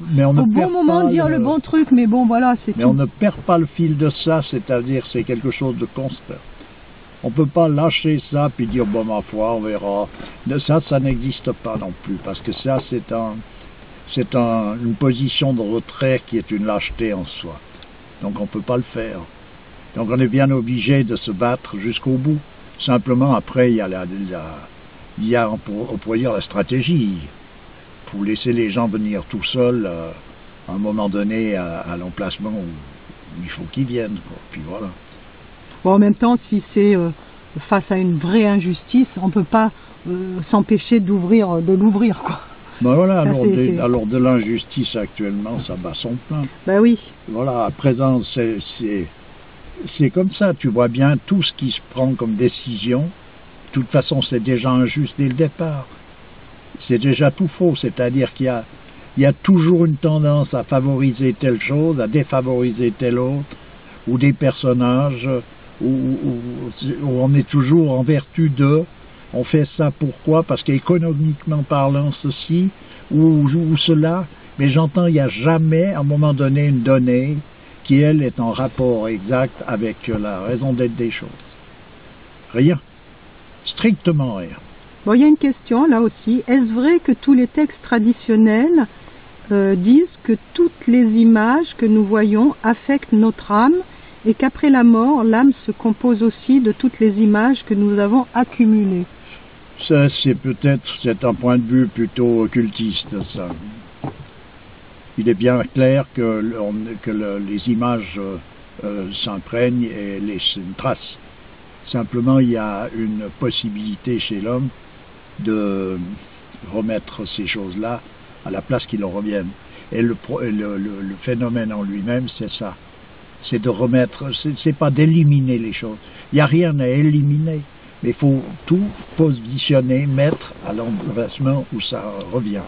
dire le bon truc, mais bon voilà, c'est tout. Mais on ne perd pas le fil de ça, c'est-à-dire c'est quelque chose de constant. On ne peut pas lâcher ça puis dire bon, ma foi, on verra. Ça n'existe pas non plus, parce que ça c'est une position de retrait qui est une lâcheté en soi. Donc on ne peut pas le faire. Donc on est bien obligé de se battre jusqu'au bout. Simplement après il y a on pourrait dire la stratégie. Pour laisser les gens venir tout seuls à un moment donné à l'emplacement où il faut qu'ils viennent, quoi. Puis voilà. Bon, en même temps, si c'est face à une vraie injustice, on ne peut pas s'empêcher de l'ouvrir, quoi. Ben voilà, alors de l'injustice actuellement, ça bat son plein. Ben oui. Voilà, à présent, c'est comme ça, tu vois bien tout ce qui se prend comme décision. De toute façon, c'est déjà injuste dès le départ. C'est déjà tout faux, c'est-à-dire qu'il y a toujours une tendance à favoriser telle chose, à défavoriser telle autre, ou des personnages, où on est toujours en vertu de, on fait ça pourquoi, parce qu'économiquement parlant ceci, ou cela, mais j'entends, il n'y a jamais à un moment donné une donnée qui, elle, est en rapport exact avec la raison d'être des choses. Rien. Strictement rien. Bon, il y a une question là aussi. Est-ce vrai que tous les textes traditionnels disent que toutes les images que nous voyons affectent notre âme et qu'après la mort, l'âme se compose aussi de toutes les images que nous avons accumulées. Ça, c'est un point de vue plutôt occultiste, ça. Il est bien clair que les images s'imprègnent et laissent une trace. Simplement, il y a une possibilité chez l'homme de remettre ces choses-là à la place qui leur reviennent. Et le phénomène en lui-même, c'est ça. C'est de remettre, c'est pas d'éliminer les choses. Il n'y a rien à éliminer, mais il faut tout positionner, mettre à l'emplacement où ça revient.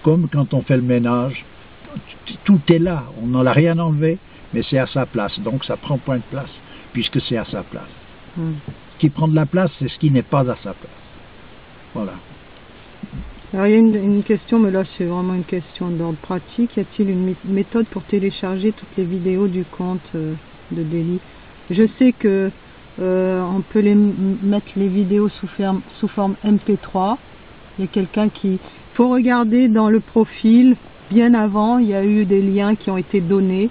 Comme quand on fait le ménage, tout est là, on n'en a rien enlevé, mais c'est à sa place. Donc ça prend point de place, puisque c'est à sa place. Ce qui prend de la place, c'est ce qui n'est pas à sa place. Voilà. Alors il y a une question, mais là c'est vraiment une question d'ordre pratique. Y a-t-il une méthode pour télécharger toutes les vidéos du compte de Delhi? Je sais que on peut mettre les vidéos sous forme MP3. Il y a quelqu'un qui... faut regarder dans le profil, bien avant, il y a eu des liens qui ont été donnés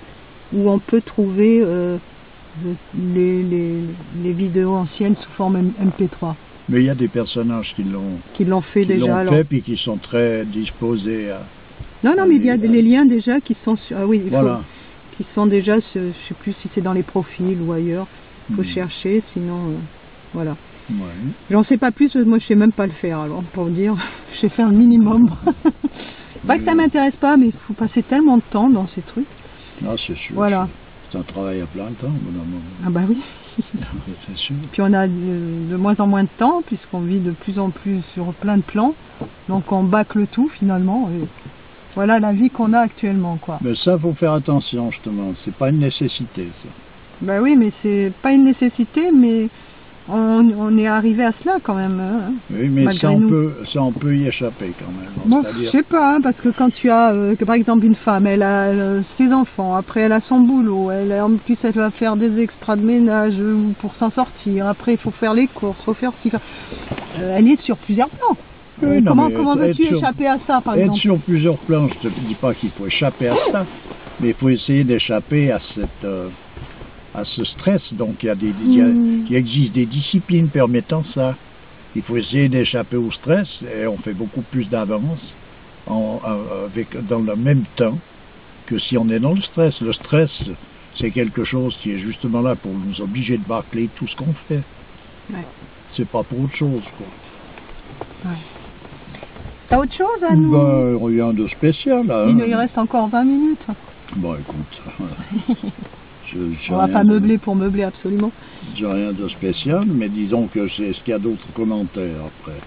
où on peut trouver les vidéos anciennes sous forme MP3. Mais il y a des personnages qui l'ont fait déjà. Et qui sont très disposés à... Non, mais il y a les liens déjà qui sont sur... Ah oui, voilà. Qui sont déjà, je ne sais plus si c'est dans les profils ou ailleurs. Il faut chercher, sinon... voilà. Ouais. J'en sais pas plus, moi je sais même pas le faire, alors pour dire, je sais faire le minimum. Pas que ça m'intéresse pas, mais il faut passer tellement de temps dans ces trucs. Ah, c'est sûr. Voilà. C'est un travail à plein temps, évidemment. Ah bah oui. C'est sûr. Puis on a de moins en moins de temps, puisqu'on vit de plus en plus sur plein de plans. Donc on bâcle tout finalement. Et voilà la vie qu'on a actuellement, quoi. Mais ça, faut faire attention, justement. C'est pas une nécessité, ça. Bah oui, mais c'est pas une nécessité, mais on est arrivé à cela quand même. Hein, oui, mais ça on peut y échapper quand même. Bon, je sais pas, hein, parce que quand tu as, que par exemple une femme, elle a ses enfants, après elle a son boulot, en plus elle va faire des extras de ménage pour s'en sortir, après il faut faire les courses, faut faire ci, elle est sur plusieurs plans. Oui, comment veux-tu échapper à ça, par exemple? Être sur plusieurs plans, je te dis pas qu'il faut échapper à ça, mais il faut essayer d'échapper à ce stress. Donc il existe des disciplines permettant ça. Il faut essayer d'échapper au stress et on fait beaucoup plus d'avance dans le même temps que si on est dans le stress. Le stress, c'est quelque chose qui est justement là pour nous obliger de bâcler tout ce qu'on fait. Ouais. C'est pas pour autre chose, quoi. Ouais. T'as autre chose à nous? Ben, rien de spécial, là. Il reste encore 20 minutes. Bon, écoute... on va pas meubler pour meubler, absolument. J'ai rien de spécial, mais disons que c'est ce qu'il y a d'autres commentaires après.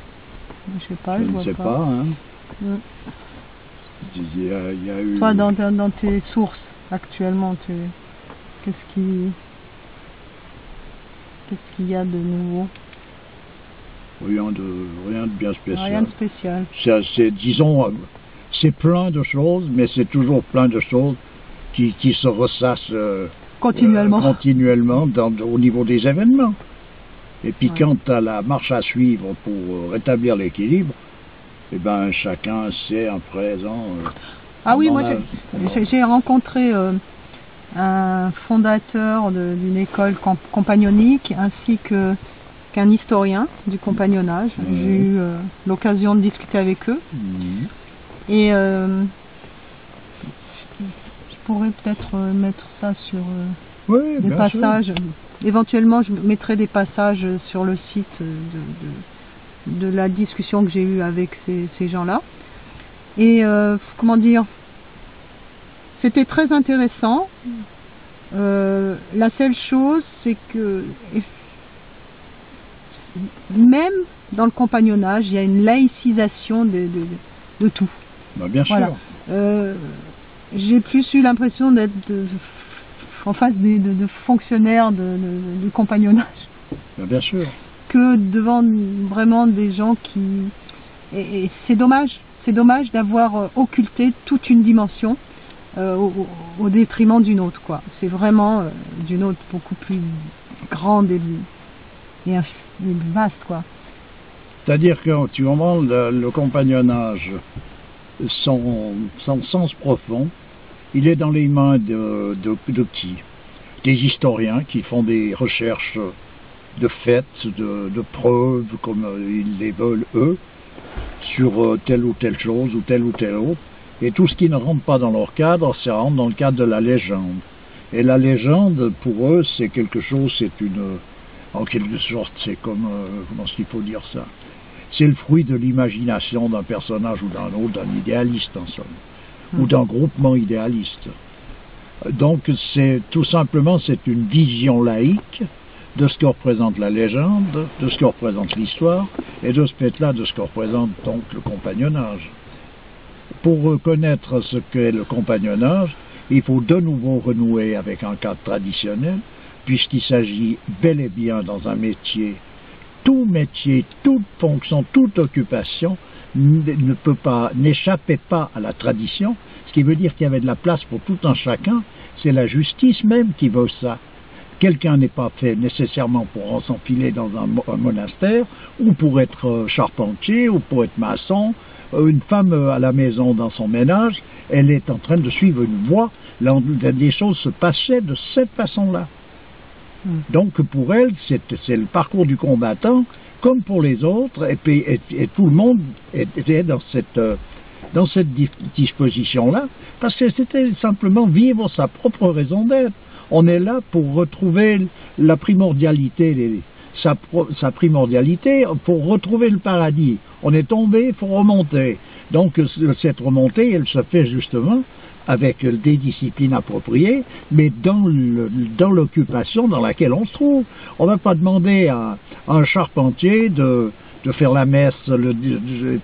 Je sais pas, je ne sais pas, hein. Il y a eu... Toi, dans tes sources, actuellement, qu'est-ce qu'il y a de nouveau? Rien de bien spécial. Rien de spécial. Disons, c'est plein de choses, mais c'est toujours plein de choses qui se ressassent continuellement au niveau des événements. Et puis quand tu as la marche à suivre pour rétablir l'équilibre, eh ben chacun sait à présent... ah oui, moi j'ai rencontré un fondateur d'une école compagnonique ainsi qu'un historien du compagnonnage. J'ai eu l'occasion de discuter avec eux. Et je pourrais peut-être mettre ça sur des passages. Sûr. Éventuellement, je mettrai des passages sur le site de la discussion que j'ai eue avec ces gens-là. Et comment dire, c'était très intéressant. La seule chose, c'est que même dans le compagnonnage, il y a une laïcisation de tout. Bah, bien sûr. Voilà. J'ai plus eu l'impression d'être en face de fonctionnaires du compagnonnage. Bah, bien sûr. Que devant vraiment des gens qui... Et c'est dommage d'avoir occulté toute une dimension au détriment d'une autre, quoi. C'est vraiment d'une autre beaucoup plus grande et vaste, quoi. C'est-à-dire que tu comprends le compagnonnage, son sens profond, il est dans les mains de qui? Des historiens qui font des recherches de faits, de preuves, comme ils les veulent eux, sur telle ou telle chose ou telle autre. Et tout ce qui ne rentre pas dans leur cadre, ça rentre dans le cadre de la légende. Et la légende, pour eux, c'est quelque chose, en quelque sorte, c'est comme, comment est-ce qu'il faut dire ça? C'est le fruit de l'imagination d'un personnage ou d'un autre, d'un idéaliste en somme, ou d'un groupement idéaliste. Donc, tout simplement, c'est une vision laïque de ce que représente la légende, de ce que représente l'histoire, et de ce fait-là, de ce que représente donc le compagnonnage. Pour reconnaître ce qu'est le compagnonnage, il faut de nouveau renouer avec un cadre traditionnel, puisqu'il s'agit bel et bien dans un métier, toute fonction, toute occupation n'échappait pas à la tradition, ce qui veut dire qu'il y avait de la place pour tout un chacun. C'est la justice même qui veut ça. Quelqu'un n'est pas fait nécessairement pour s'enfiler dans un monastère, ou pour être charpentier, ou pour être maçon. Une femme à la maison dans son ménage, elle est en train de suivre une voie. Les choses se passaient de cette façon-là. Donc pour elle, c'est le parcours du combattant, comme pour les autres, et tout le monde était dans cette disposition-là, parce que c'était simplement vivre sa propre raison d'être. On est là pour retrouver la primordialité, sa primordialité, pour retrouver le paradis. On est tombé, il faut remonter. Donc cette remontée, elle se fait justement avec des disciplines appropriées, mais dans l'occupation dans laquelle on se trouve. On ne va pas demander à un charpentier de faire la messe,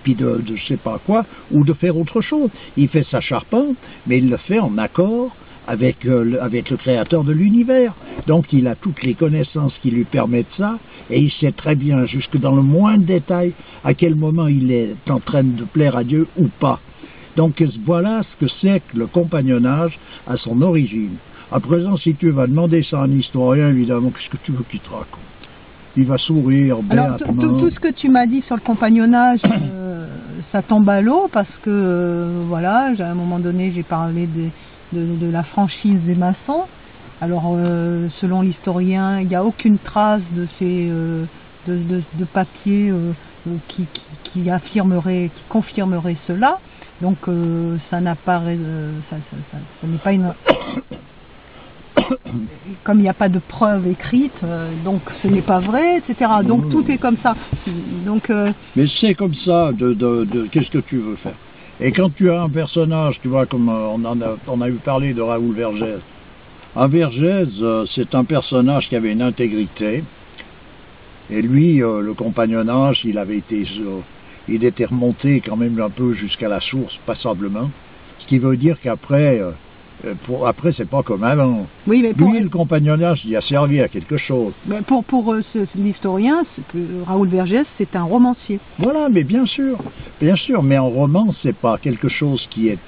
puis de je sais pas quoi, ou de faire autre chose. Il fait sa charpente, mais il le fait en accord avec le créateur de l'univers. Donc il a toutes les connaissances qui lui permettent ça, et il sait très bien, jusque dans le moindre détail, à quel moment il est en train de plaire à Dieu ou pas. Donc voilà ce que c'est que le compagnonnage à son origine. À présent, si tu vas demander ça à un historien, évidemment, qu'est-ce que tu veux qu'il te raconte? Il va sourire béatement. Alors, tout ce que tu m'as dit sur le compagnonnage, ça tombe à l'eau, parce que, voilà, à un moment donné, j'ai parlé de la franchise des maçons. Alors, selon l'historien, il n'y a aucune trace de ces de papier qui confirmerait cela. Donc ça n'a pas, ça n'est pas une. Comme il n'y a pas de preuve écrite, donc ce n'est pas vrai, etc. Donc tout est comme ça. Donc. Mais c'est comme ça. Qu'est-ce que tu veux faire? Et quand tu as un personnage, tu vois, comme on a eu parlé de Raoul Vergès. Un Vergès, c'est un personnage qui avait une intégrité. Et lui, le compagnonnage, il était remonté quand même un peu jusqu'à la source, passablement. Ce qui veut dire qu'après, après, c'est pas comme avant. Oui, mais lui, le compagnonnage, il a servi à quelque chose. Mais pour l'historien, Raoul Vergès, c'est un romancier. Voilà, mais bien sûr, mais un roman, c'est pas quelque chose qui est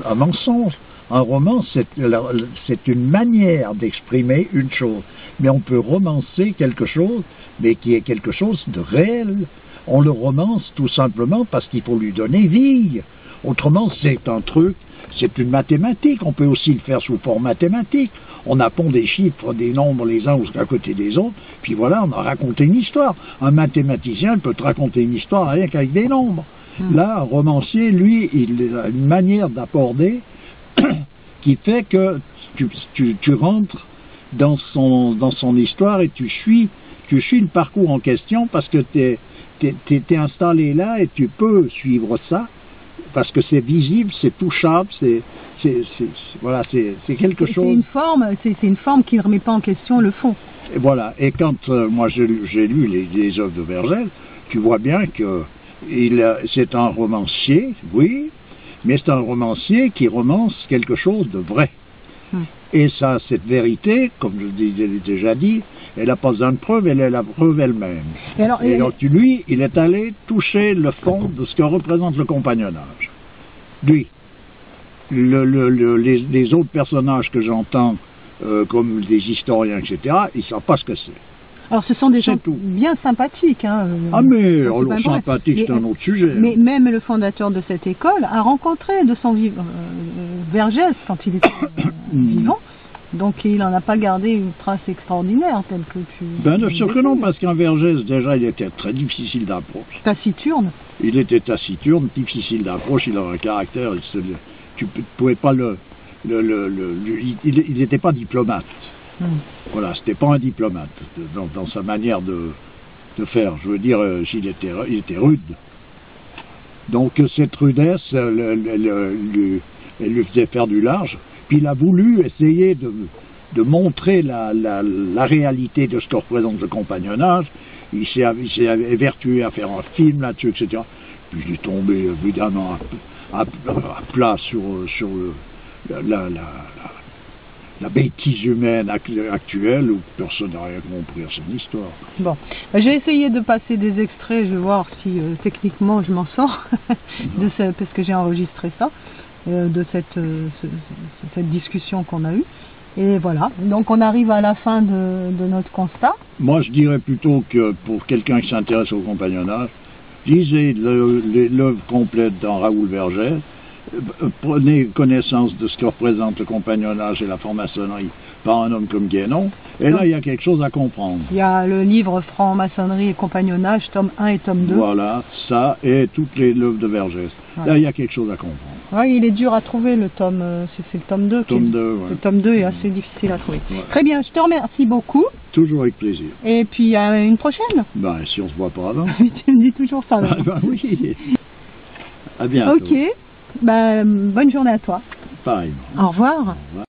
un mensonge. Un roman, c'est une manière d'exprimer une chose. Mais on peut romancer quelque chose, mais qui est quelque chose de réel. On le romance tout simplement parce qu'il faut lui donner vie. Autrement, c'est un truc, c'est une mathématique. On peut aussi le faire sous forme mathématique. On appond des chiffres, des nombres les uns à côté des autres, puis voilà, on a raconté une histoire. Un mathématicien peut te raconter une histoire rien qu'avec des nombres. Là, un romancier, lui, il a une manière d'apporter qui fait que tu rentres dans son histoire et tu suis le parcours en question parce que t'es installé là et tu peux suivre ça parce que c'est visible, c'est touchable, voilà, c'est quelque chose. C'est une forme qui ne remet pas en question le fond. Et voilà. Et quand moi j'ai lu les œuvres de Vergès, tu vois bien que c'est un romancier, oui, mais c'est un romancier qui romance quelque chose de vrai. Et ça, cette vérité, comme je l'ai déjà dit, elle n'a pas besoin de preuve, elle est la preuve elle-même. Et donc, lui, il est allé toucher le fond de ce que représente le compagnonnage. Lui, les autres personnages que j'entends, comme des historiens, etc., ils ne savent pas ce que c'est. Alors ce sont des gens tout. bien sympathiques. Hein, Ah mais, c'est alors pas vrai. sympathique, c'est un autre sujet. Mais même le fondateur de cette école a rencontré de son vivant Vergès quand il était vivant. Donc il n'en a pas gardé une trace extraordinaire telle que tu... Ben bien sûr que non, parce qu'un Vergès, déjà, il était très difficile d'approche. Taciturne. Il était taciturne, difficile d'approche, il avait un caractère, tu ne pouvais pas il n'était pas diplomate. Voilà, c'était pas un diplomate dans sa manière de faire. Je veux dire, il était rude. Donc cette rudesse, elle lui faisait faire du large. Puis il a voulu essayer de montrer la réalité de ce que représente le compagnonnage. Il s'est évertué à faire un film là-dessus, etc. Puis il est tombé évidemment à plat sur la bêtise humaine actuelle où personne n'a rien compris à son histoire. Bon, j'ai essayé de passer des extraits, je vais voir si techniquement je m'en sors, parce que j'ai enregistré ça, de cette discussion qu'on a eue. Et voilà, donc on arrive à la fin de notre constat. Moi je dirais plutôt que pour quelqu'un qui s'intéresse au compagnonnage, lisez l'œuvre complète dans Raoul Vergès, prenez connaissance de ce que représente le compagnonnage et la franc-maçonnerie par un homme comme Guénon, et là il y a quelque chose à comprendre. Il y a le livre Franc-maçonnerie et compagnonnage, tome 1 et tome 2. Voilà, ça et toutes les œuvres de Vergès. Ouais. Là il y a quelque chose à comprendre. Oui, il est dur à trouver le tome, c'est le tome 2. Tome 2, ouais. Le tome 2 est assez difficile à trouver. Ouais. Très bien, je te remercie beaucoup. Toujours avec plaisir. Et puis à une prochaine. Ben si on se voit pas avant. Tu me dis toujours ça. Ben oui. À bientôt. Ok. Bonne journée à toi. Pareil. Au revoir. Au revoir.